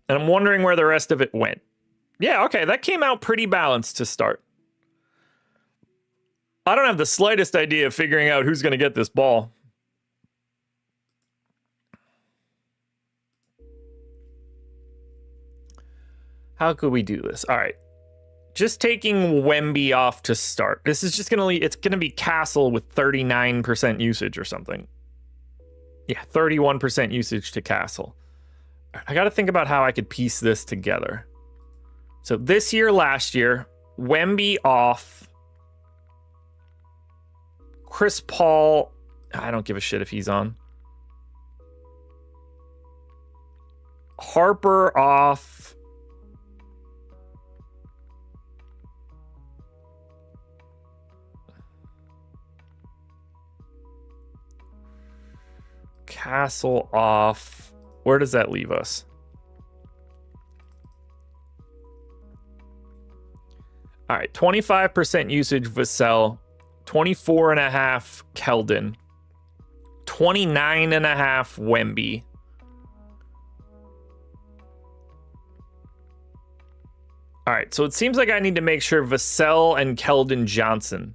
And I'm wondering where the rest of it went. Yeah, okay, that came out pretty balanced to start. I don't have the slightest idea of figuring out who's going to get this ball. How could we do this? All right. Just taking Wemby off to start. This is just going to, it's going to be Castle with 39% usage or something. Yeah, 31% usage to Castle. I got to think about how I could piece this together. So this year, last year, Wemby off. Chris Paul, I don't give a shit if he's on. Harper off. Castle off. Where does that leave us? All right, 25% usage Vassell, 24.5 Keldon, 29.5 Wemby. All right, so it seems like I need to make sure Vassell and Keldon Johnson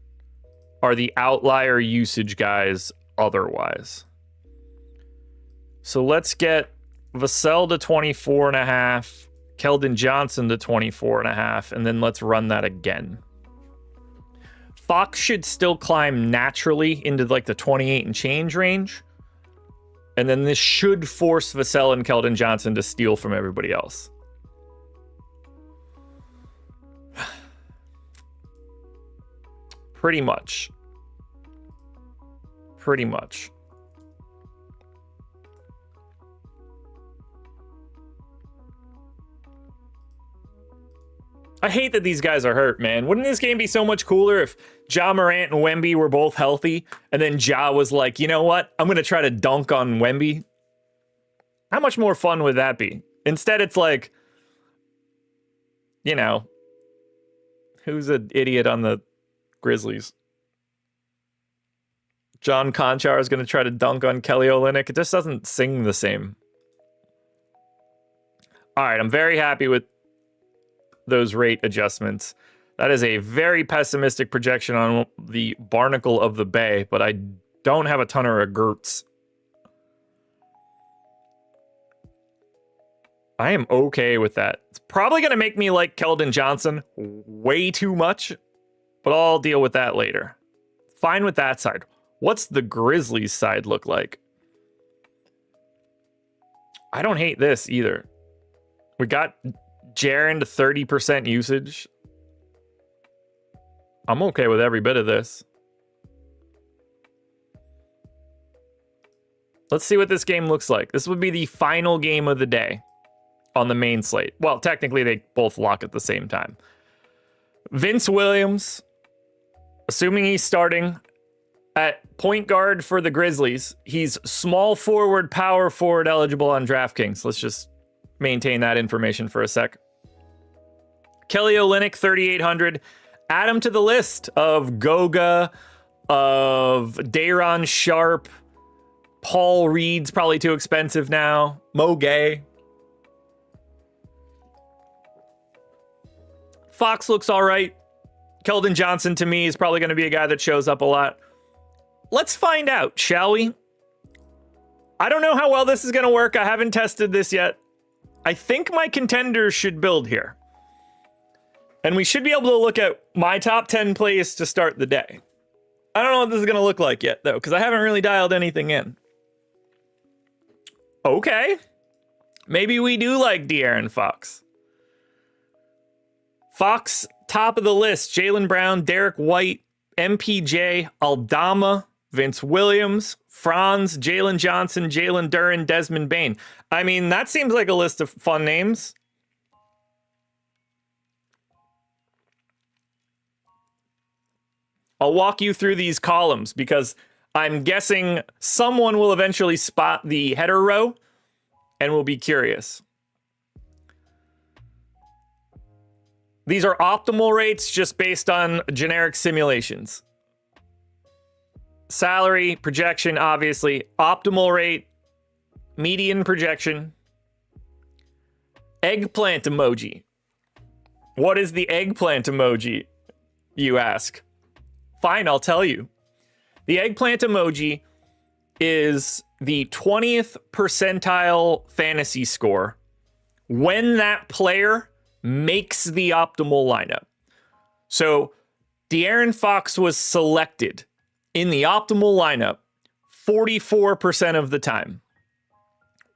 are the outlier usage guys otherwise. So let's get Vassell to 24.5, Keldon Johnson to 24.5, and then let's run that again. Fox should still climb naturally into like the 28 and change range. And then this should force Vassell and Keldon Johnson to steal from everybody else. Pretty much. Pretty much. I hate that these guys are hurt, man. Wouldn't this game be so much cooler if Ja Morant and Wemby were both healthy, and then Ja was like, you know what? I'm going to try to dunk on Wemby. How much more fun would that be? Instead, it's like, you know, who's an idiot on the Grizzlies? John Conchar is going to try to dunk on Kelly Olynyk. It just doesn't sing the same. All right, I'm very happy with those rate adjustments. That is a very pessimistic projection on the Barnacle of the Bay, but I don't have a ton of regrets. I am okay with that. It's probably going to make me like Keldon Johnson way too much, but I'll deal with that later. Fine with that side. What's the Grizzlies side look like? I don't hate this either. We got Jaren to 30% usage. I'm okay with every bit of this. Let's see what this game looks like. This would be the final game of the day on the main slate. Well, technically they both lock at the same time. Vince Williams, assuming he's starting at point guard for the Grizzlies. He's small forward, power forward eligible on DraftKings. Let's just maintain that information for a sec. Kelly Olynyk, 3,800. Add him to the list of Goga, of Day'Ron Sharp. Paul Reed's probably too expensive now. Mo Gay. Fox looks all right. Keldon Johnson, to me, is probably going to be a guy that shows up a lot. Let's find out, shall we? I don't know how well this is going to work. I haven't tested this yet. I think my contenders should build here. And we should be able to look at my top 10 plays to start the day. I don't know what this is going to look like yet, though, because I haven't really dialed anything in. Okay. Maybe we do like De'Aaron Fox. Fox, top of the list. Jaylen Brown, Derek White, MPJ, Aldama, Vince Williams, Franz, Jalen Johnson, Jalen Duren, Desmond Bane. I mean, that seems like a list of fun names. I'll walk you through these columns because I'm guessing someone will eventually spot the header row and will be curious. These are optimal rates just based on generic simulations. Salary, projection, obviously. Optimal rate, median projection. Eggplant emoji. What is the eggplant emoji, you ask? Fine, I'll tell you. The eggplant emoji is the 20th percentile fantasy score when that player makes the optimal lineup. So De'Aaron Fox was selected in the optimal lineup 44% of the time.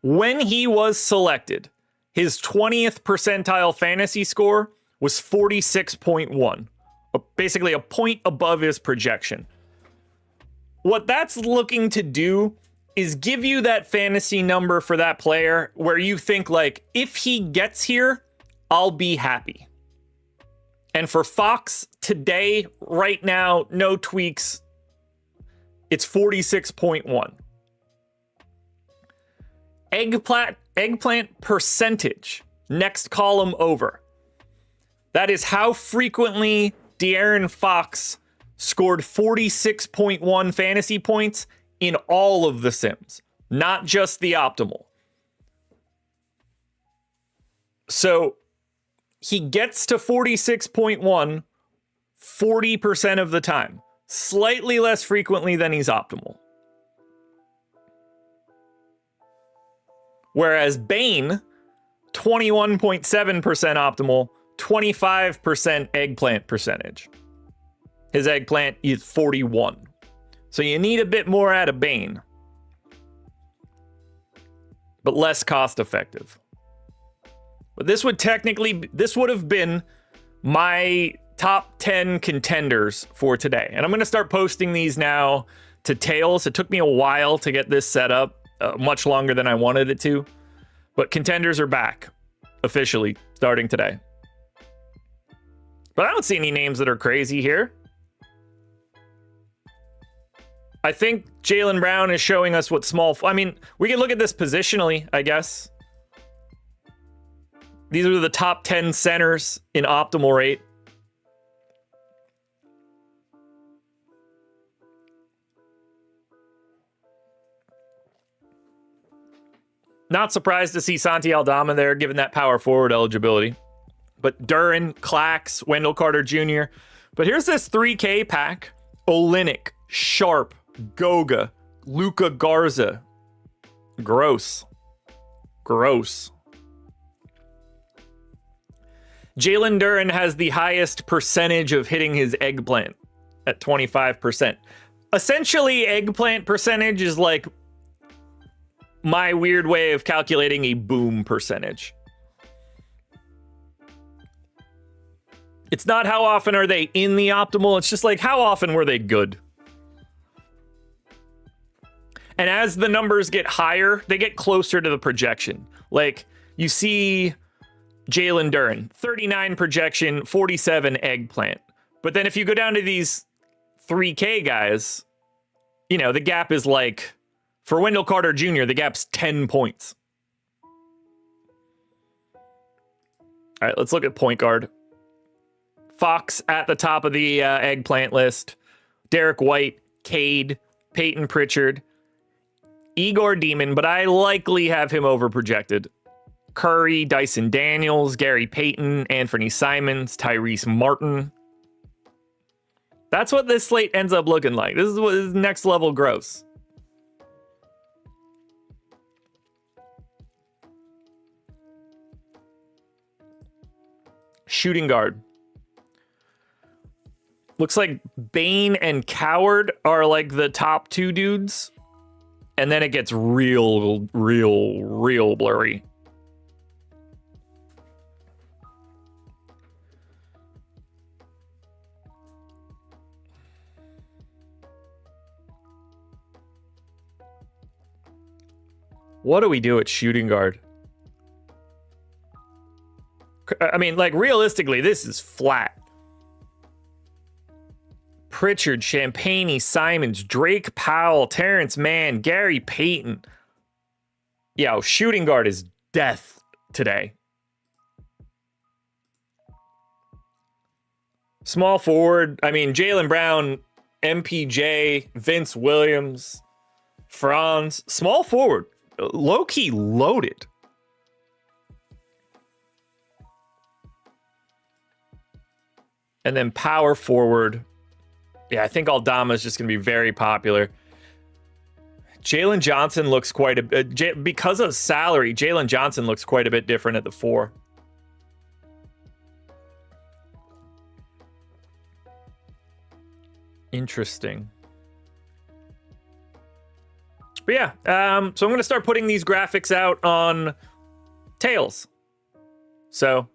When he was selected, his 20th percentile fantasy score was 46.1, basically a point above his projection. What that's looking to do is give you that fantasy number for that player where you think, like, if he gets here, I'll be happy. And for Fox today, right now, no tweaks, it's 46.1. Eggplant percentage, next column over. That is how frequently De'Aaron Fox scored 46.1 fantasy points in all of the sims, not just the optimal. So he gets to 46.1 40% of the time, slightly less frequently than he's optimal. Whereas Bane, 21.7% optimal, 25% eggplant percentage. His eggplant is 41. So you need a bit more out of Bane, but less cost effective. But this would have been my top 10 contenders for today. And I'm going to start posting these now to Tails. It took me a while to get this set up, much longer than I wanted it to. But contenders are back officially starting today. But I don't see any names that are crazy here. I think Jaylen Brown is showing us what I mean, we can look at this positionally, I guess. These are the top 10 centers in optimal rate. Not surprised to see Santi Aldama there, given that power forward eligibility. But Duren, Clax, Wendell Carter Jr. But here's this 3K pack. Olynyk, Sharp, Goga, Luka Garza. Gross. Jalen Duren has the highest percentage of hitting his eggplant at 25%. Essentially, eggplant percentage is like my weird way of calculating a boom percentage. It's not how often are they in the optimal, it's just like how often were they good. And as the numbers get higher, they get closer to the projection. Like, you see Jalen Duren, 39 projection, 47 eggplant. But then if you go down to these 3K guys, you know, the gap is like, for Wendell Carter Jr., the gap's 10 points. All right, let's look at point guard. Fox at the top of the eggplant list. Derek White, Cade, Peyton Pritchard, Igor Demon, but I likely have him overprojected. Curry, Dyson Daniels, Gary Payton, Anthony Simons, Tyrese Martin. That's what this slate ends up looking like. This is what is next level gross. Shooting guard. Looks like Bane and Coward are like the top two dudes. And then it gets real blurry. What do we do at shooting guard? I mean, like, realistically, this is flat. Pritchard, Champagny, Simons, Drake Powell, Terrence Mann, Gary Payton. Yo, shooting guard is death today. Small forward. I mean, Jaylen Brown, MPJ, Vince Williams, Franz. Small forward. Low-key loaded. And then power forward. Yeah, I think Aldama is just going to be very popular. Jalen Johnson looks quite a bit, because of salary, Jalen Johnson looks quite a bit different at the 4. Interesting. But yeah, so I'm going to start putting these graphics out on Tails. So,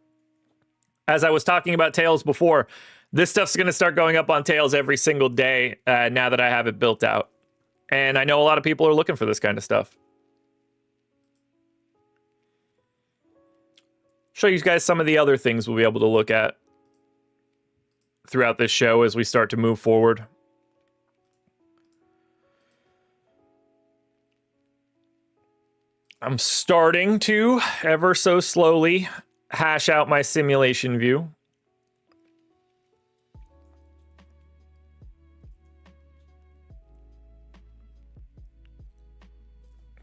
as I was talking about Tails before, this stuff's going to start going up on Tails every single day now that I have it built out. And I know a lot of people are looking for this kind of stuff. Show you guys some of the other things we'll be able to look at throughout this show as we start to move forward. I'm starting to, ever so slowly, hash out my simulation view.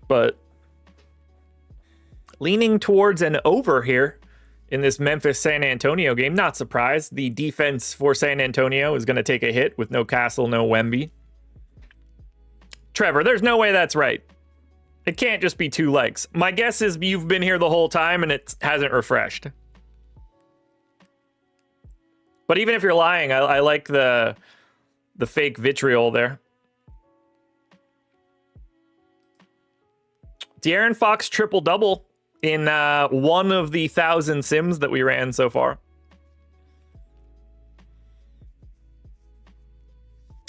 But leaning towards an over here in this Memphis-San Antonio game. Not surprised. The defense for San Antonio is going to take a hit with no Castle, no Wemby. Trevor, there's no way that's right. It can't just be 2 legs. My guess is you've been here the whole time and it hasn't refreshed. But even if you're lying, I like the fake vitriol there. De'Aaron Fox triple-double in one of the 1,000 sims that we ran so far.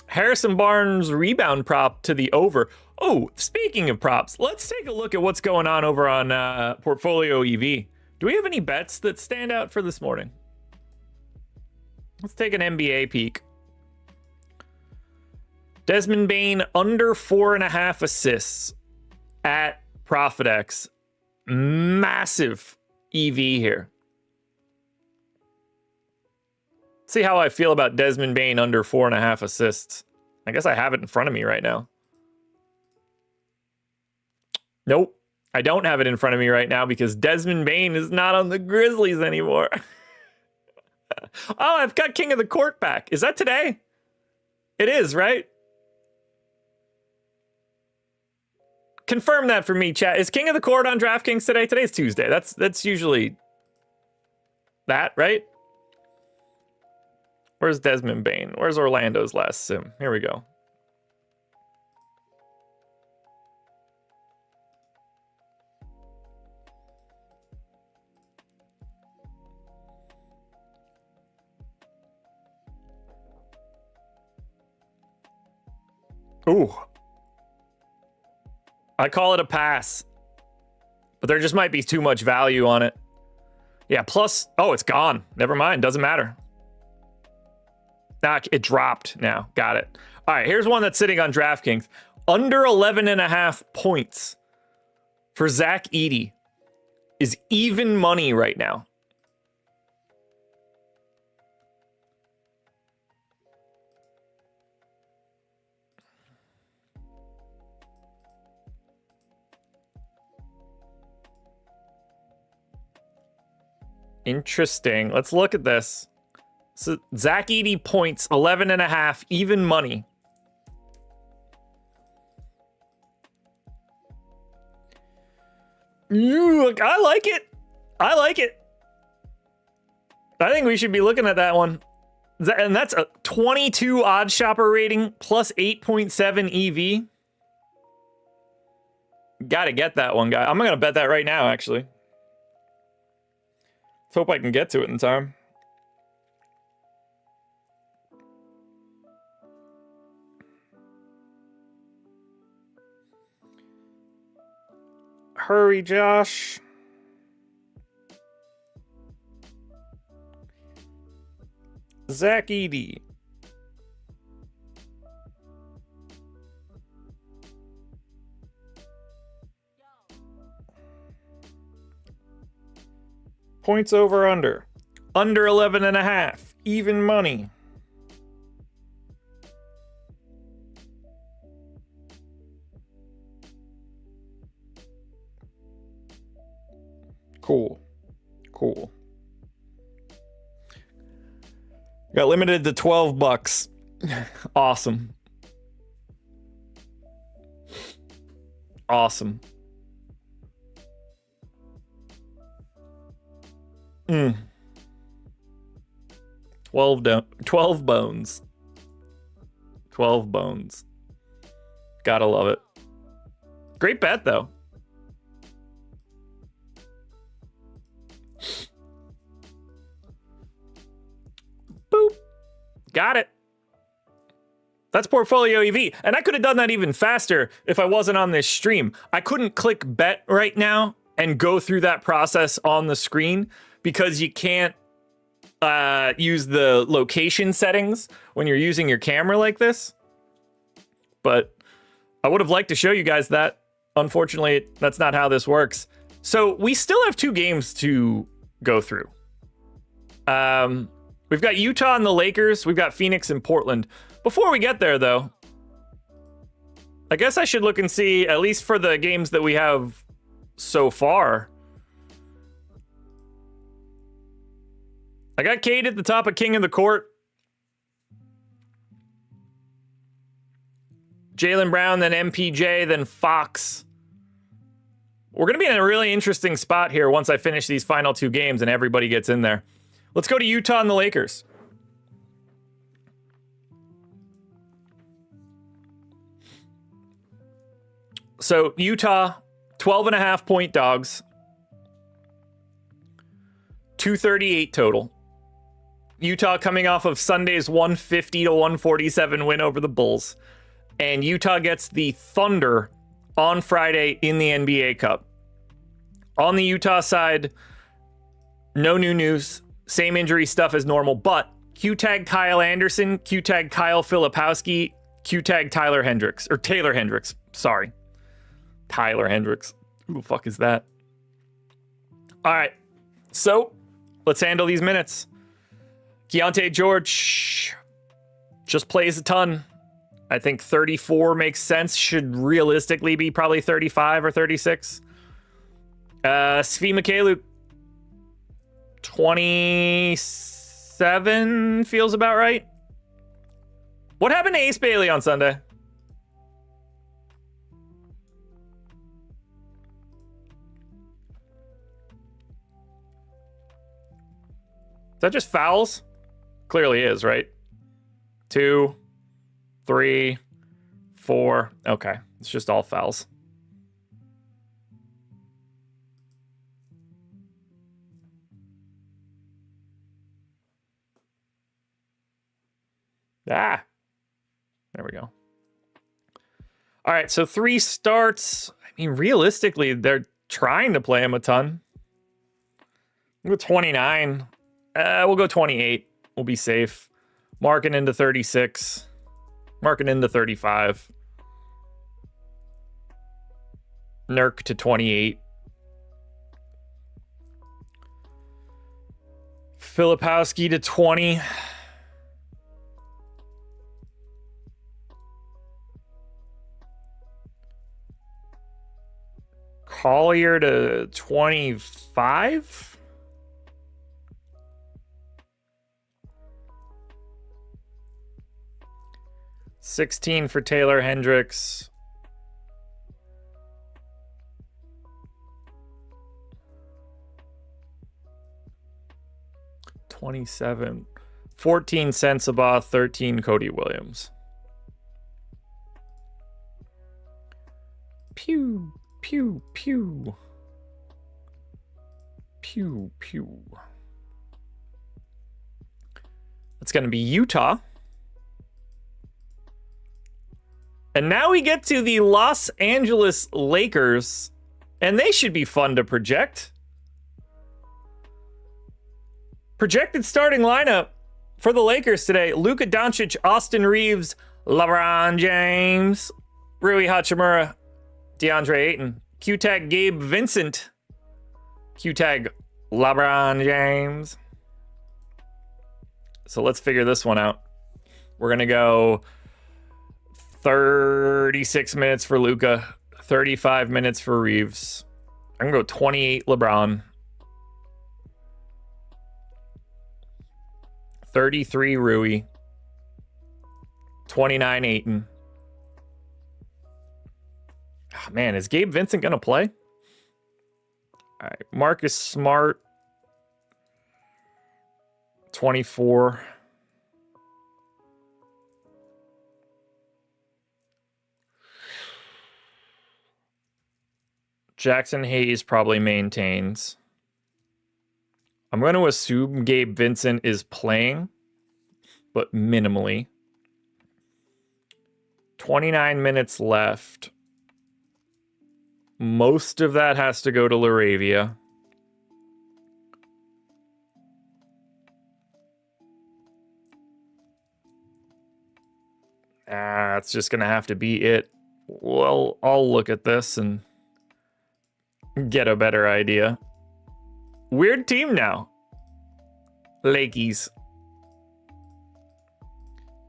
Harrison Barnes rebound prop to the over. Oh, speaking of props, let's take a look at what's going on over on Portfolio EV. Do we have any bets that stand out for this morning? Let's take an NBA peek. Desmond Bane under 4.5 assists at ProfitX. Massive EV here. See how I feel about Desmond Bane under 4.5 assists. I guess I have it in front of me right now. Nope. I don't have it in front of me right now because Desmond Bane is not on the Grizzlies anymore. Oh, I've got King of the Court back. Is that today? It is, right? Confirm that for me, chat. Is King of the Court on DraftKings today? Today's Tuesday. That's usually that, right? Where's Desmond Bane? Where's Orlando's last sim? Here we go. Ooh. I call it a pass. But there just might be too much value on it. Yeah, plus... Oh, it's gone. Never mind. Doesn't matter. Ah, it dropped now. Got it. All right, here's one that's sitting on DraftKings. Under 11.5 points for Zach Edey is even money right now. Interesting. Let's look at this. So Zach Edey points 11.5, even money. Look, I like it. I like it. I think we should be looking at that one. And that's a 22 OddsShopper rating plus 8.7 EV. Gotta get that one, guy. I'm gonna bet that right now, actually. Let's hope I can get to it in time. Hurry, Josh. Zach Edey. Points over under. Under 11.5. Even money. Cool. Cool. Got limited to $12. Awesome. Awesome. 12 bones. 12 bones. Gotta love it. Great bet, though. Boop. Got it. That's Portfolio EV. And I could have done that even faster if I wasn't on this stream. I couldn't click bet right now and go through that process on the screen because you can't use the location settings when you're using your camera like this. But I would have liked to show you guys that. Unfortunately, that's not how this works. So we still have 2 games to go through. We've got Utah and the Lakers. We've got Phoenix and Portland. Before we get there, though, I guess I should look and see, at least for the games that we have so far. I got Cade at the top of King of the Court. Jaylen Brown, then MPJ, then Fox. We're going to be in a really interesting spot here once I finish these final 2 games and everybody gets in there. Let's go to Utah and the Lakers. So Utah, 12.5 point dogs. 238 total. Utah coming off of Sunday's 150 to 147 win over the Bulls. And Utah gets the Thunder on Friday in the NBA Cup. On the Utah side, no new news. Same injury stuff as normal, but Q-tag Kyle Anderson, Q-tag Kyle Filipowski, Q-tag Taylor Hendricks. Sorry. Tyler Hendricks. Who the fuck is that? All right. So let's handle these minutes. Keontae George just plays a ton. I think 34 makes sense. Should realistically be probably 35 or 36. Svi Mykhailiuk, 27 feels about right. What happened to Ace Bailey on Sunday? Is that just fouls? Clearly is, right? 2, 3, 4. Okay, it's just all fouls. There we go. All right, so 3 starts. I mean, realistically, they're trying to play him a ton. We'll go 29. We'll go 28. We'll be safe. Marking into 36. Marking into 35. Nurk to 28. Filipowski to 20. Collier to 25. 16 for Taylor Hendricks. $27. 14 Sensabaugh, 13 Cody Williams. Pew, pew, pew. Pew, pew. That's going to be Utah. And now we get to the Los Angeles Lakers, and they should be fun to project. Projected starting lineup for the Lakers today: Luka Doncic, Austin Reeves, LeBron James, Rui Hachimura, DeAndre Ayton, Q-tag Gabe Vincent, Q-tag LeBron James. So let's figure this one out. We're going to go 36 minutes for Luka, 35 minutes for Reeves. I'm going to go 28 LeBron, 33 Rui, 29 Ayton. Oh, man, is Gabe Vincent going to play? All right, Marcus Smart, 24. Jackson Hayes probably maintains. I'm going to assume Gabe Vincent is playing, but minimally. 29 minutes left. Most of that has to go to Laravia. That's just going to have to be it. Well, I'll look at this and get a better idea. Weird team now. Lakeys.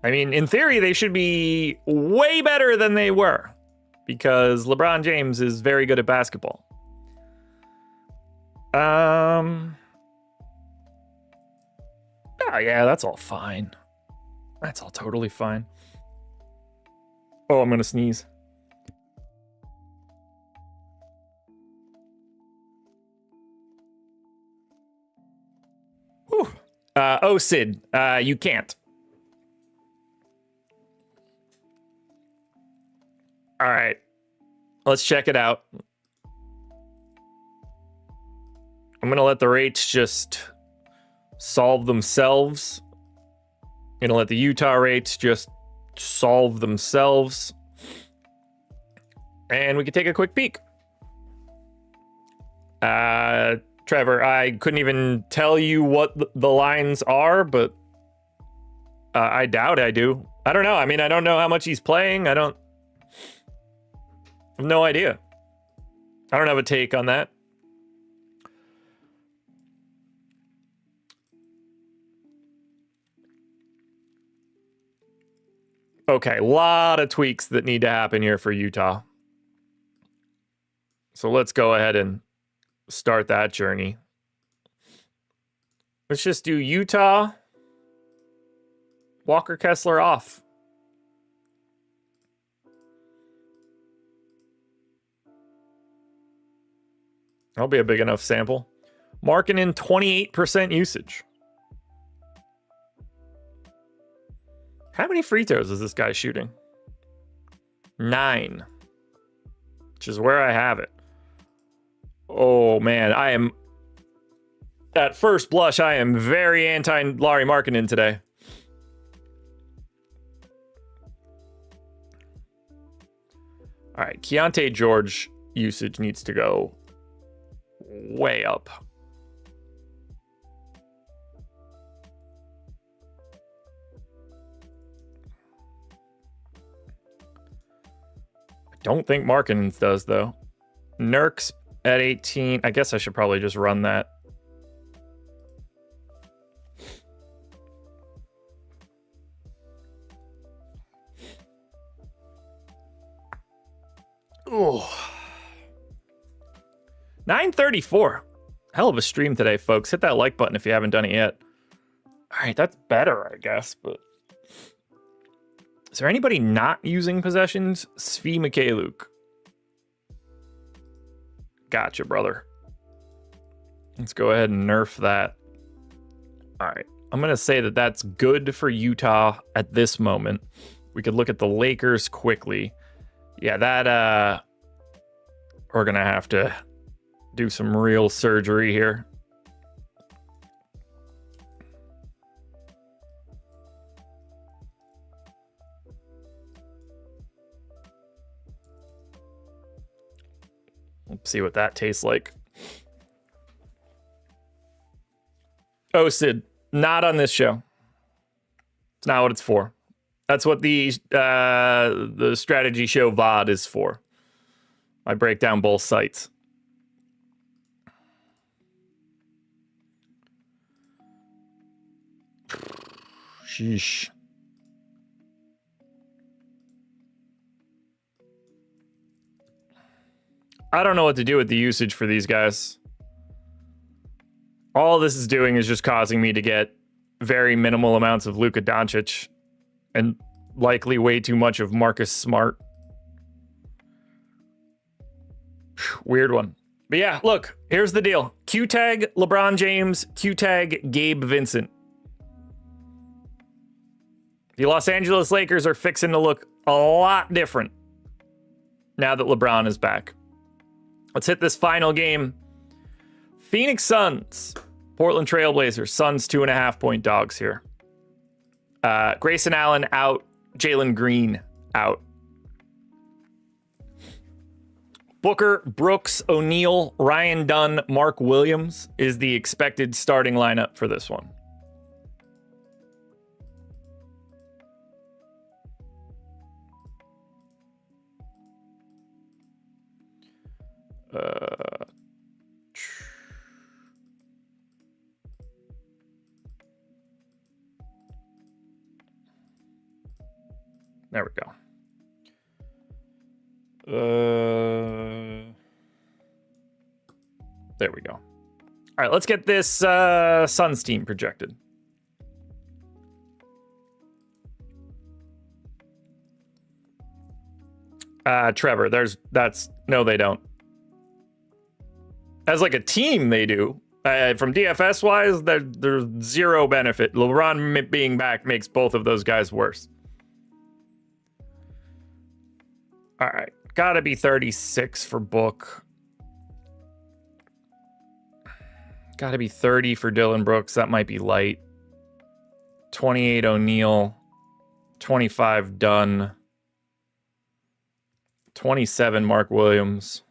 I mean, in theory, they should be way better than they were because LeBron James is very good at basketball. Oh, yeah, that's all fine. That's all totally fine. Oh, I'm going to sneeze. Whew. Sid, you can't. All right, let's check it out. I'm going to let the rates just solve themselves. I'm going to let the Utah rates just solve themselves. And we can take a quick peek. Trevor, I couldn't even tell you what the lines are, but I doubt I do. I don't know. I mean, I don't know how much he's playing. I have no idea. I don't have a take on that. Okay, a lot of tweaks that need to happen here for Utah. So let's go ahead and start that journey. Let's just do Utah, Walker Kessler off. That'll be a big enough sample. Markkanen, 28% usage. How many free throws is this guy shooting? 9. Which is where I have it. Oh, man. I am... At first blush, I am very anti-Lauri Markkanen today. All right. Keontae George usage needs to go way up. I don't think Markkanen's does, though. Nurk's at 18. I guess I should probably just run that. Oh. 9:34. Hell of a stream today, folks. Hit that like button if you haven't done it yet. All right, that's better, I guess, but... Is there anybody not using possessions? Svi Mikhailuk. Gotcha, brother. Let's go ahead and nerf that. All right. I'm going to say that that's good for Utah at this moment. We could look at the Lakers quickly. Yeah, that... We're going to have to do some real surgery here. Let's see what that tastes like. Oh, Sid, not on this show. It's not what it's for. That's what the strategy show VOD is for. I break down both sites. Sheesh. I don't know what to do with the usage for these guys. All this is doing is just causing me to get very minimal amounts of Luka Doncic and likely way too much of Marcus Smart. Weird one. But yeah, look, here's the deal. Q-tag LeBron James, Q-tag Gabe Vincent. The Los Angeles Lakers are fixing to look a lot different now that LeBron is back. Let's hit this final game. Phoenix Suns, Portland Trailblazers. Suns 2.5-point dogs here. Grayson Allen out. Jalen Green out. Booker, Brooks, O'Neal, Ryan Dunn, Mark Williams is the expected starting lineup for this one. There we go. There we go. All right, let's get this Suns team projected. Trevor, no, they don't. As like a team, they do. From DFS wise, there's zero benefit. LeBron being back makes both of those guys worse. All right, gotta be 36 for Book. Gotta be 30 for Dylan Brooks. That might be light. 28 O'Neal. 25 Dunn. 27 Mark Williams.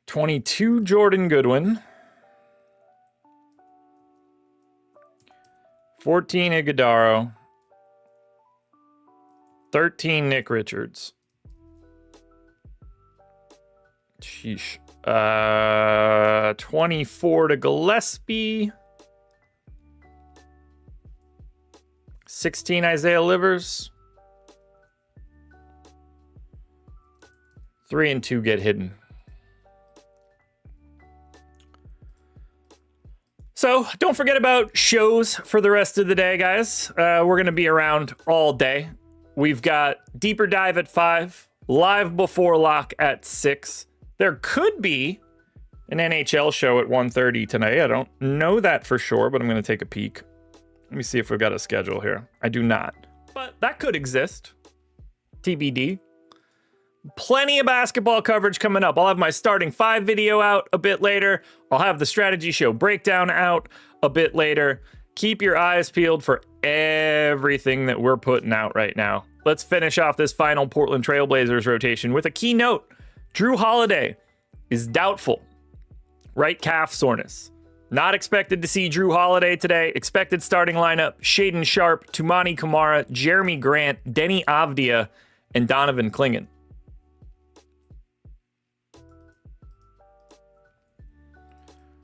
22 Jordan Goodwin. 14 Iguodaro. 13 Nick Richards. Sheesh. 24 to Gillespie. 16 Isaiah Livers. 3 and 2 get hidden. So don't forget about shows for the rest of the day, guys. We're going to be around all day. We've got Deeper Dive at 5, Live Before Lock at 6. There could be an NHL show at 1:30 tonight. I don't know that for sure, but I'm going to take a peek. Let me see if we've got a schedule here. I do not, but that could exist. TBD. Plenty of basketball coverage coming up. I'll have my starting 5 video out a bit later. I'll have the strategy show breakdown out a bit later. Keep your eyes peeled for everything that we're putting out right now. Let's finish off this final Portland Trailblazers rotation with a key note. Drew Holiday is doubtful. Right calf soreness. Not expected to see Drew Holiday today. Expected starting lineup: Shaedon Sharpe, Toumani Camara, Jeremy Grant, Denny Avdia, and Donovan Clingan.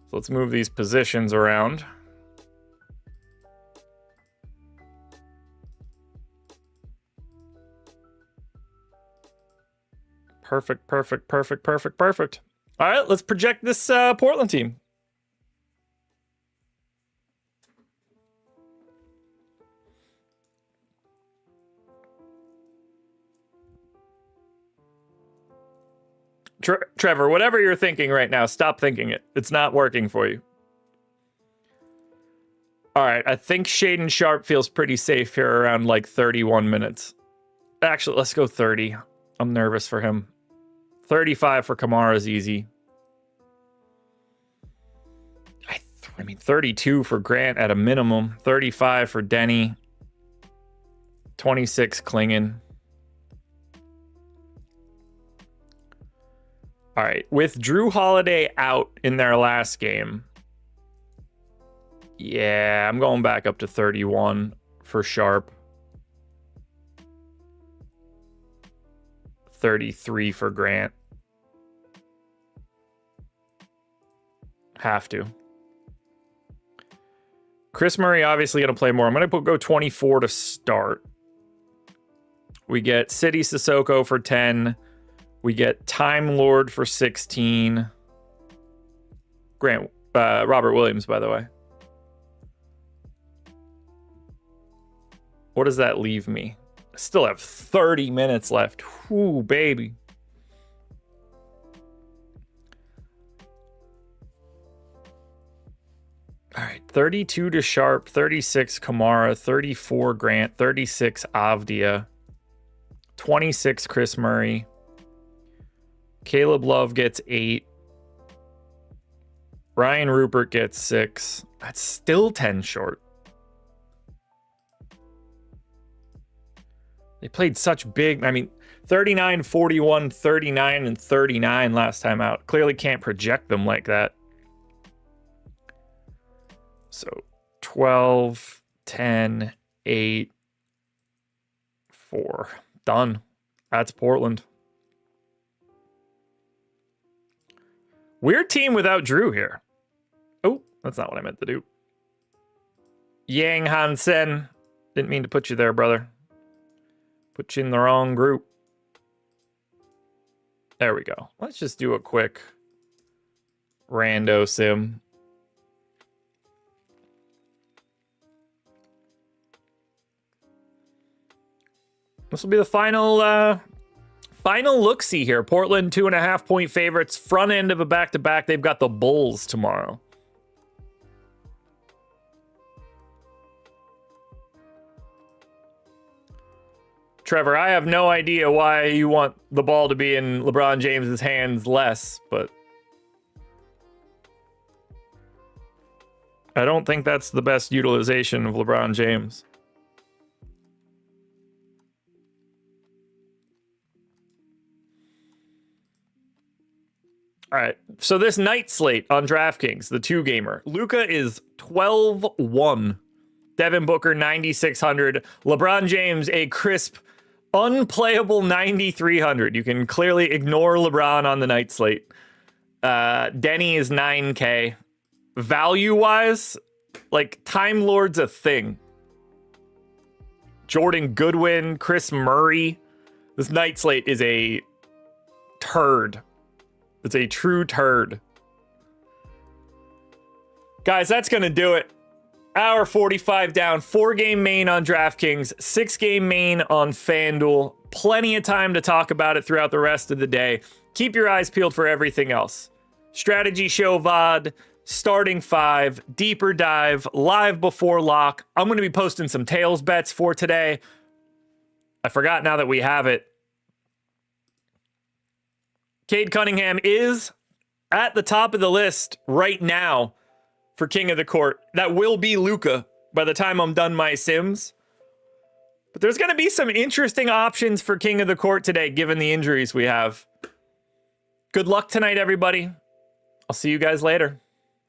So let's move these positions around. Perfect. All right, let's project this Portland team. Trevor, whatever you're thinking right now, stop thinking it. It's not working for you. All right, I think Shaedon Sharpe feels pretty safe here around like 31 minutes. Actually, let's go 30. I'm nervous for him. 35 for Kamara is easy. I mean, 32 for Grant at a minimum. 35 for Denny. 26 Clingan. All right, with Drew Holiday out in their last game, yeah, I'm going back up to 31 for Sharpe. 33 for Grant. Have to. Chris Murray obviously going to play more. I'm going to go 24 to start. We get City Sissoko for 10. We get Time Lord for 16. Robert Williams, by the way. What does that leave me? I still have 30 minutes left. Whoo, baby. All right, 32 to Sharp, 36 Kamara, 34 Grant, 36 Avdia, 26 Chris Murray. Caleb Love gets 8. Ryan Rupert gets 6. That's still 10 short. They played such big, 39, 41, 39, and 39 last time out. Clearly can't project them like that. So 12, 10, 8, 4. Done. That's Portland. Weird team without Drew here. Oh, that's not what I meant to do. Yang Hansen. Didn't mean to put you there, brother. Put you in the wrong group. There we go. Let's just do a quick rando sim. This will be the final look-see here. Portland 2.5-point favorites. Front end of a back-to-back. They've got the Bulls tomorrow. Trevor, I have no idea why you want the ball to be in LeBron James's hands less, but I don't think that's the best utilization of LeBron James. All right, so this night slate on DraftKings, the two-gamer. Luka is 12-1. Devin Booker, 9,600. LeBron James, a crisp, unplayable 9,300. You can clearly ignore LeBron on the night slate. Denny is 9K. Value-wise, like, Time Lord's a thing. Jordan Goodwin, Chris Murray. This night slate is a turd. It's a true turd. Guys, that's going to do it. Hour 45 down. 4-game main on DraftKings. 6-game main on FanDuel. Plenty of time to talk about it throughout the rest of the day. Keep your eyes peeled for everything else. Strategy Show VOD. Starting 5. Deeper dive. Live before lock. I'm going to be posting some tails bets for today. I forgot now that we have it. Cade Cunningham is at the top of the list right now for King of the Court. That will be Luka by the time I'm done my sims. But there's going to be some interesting options for King of the Court today, given the injuries we have. Good luck tonight, everybody. I'll see you guys later.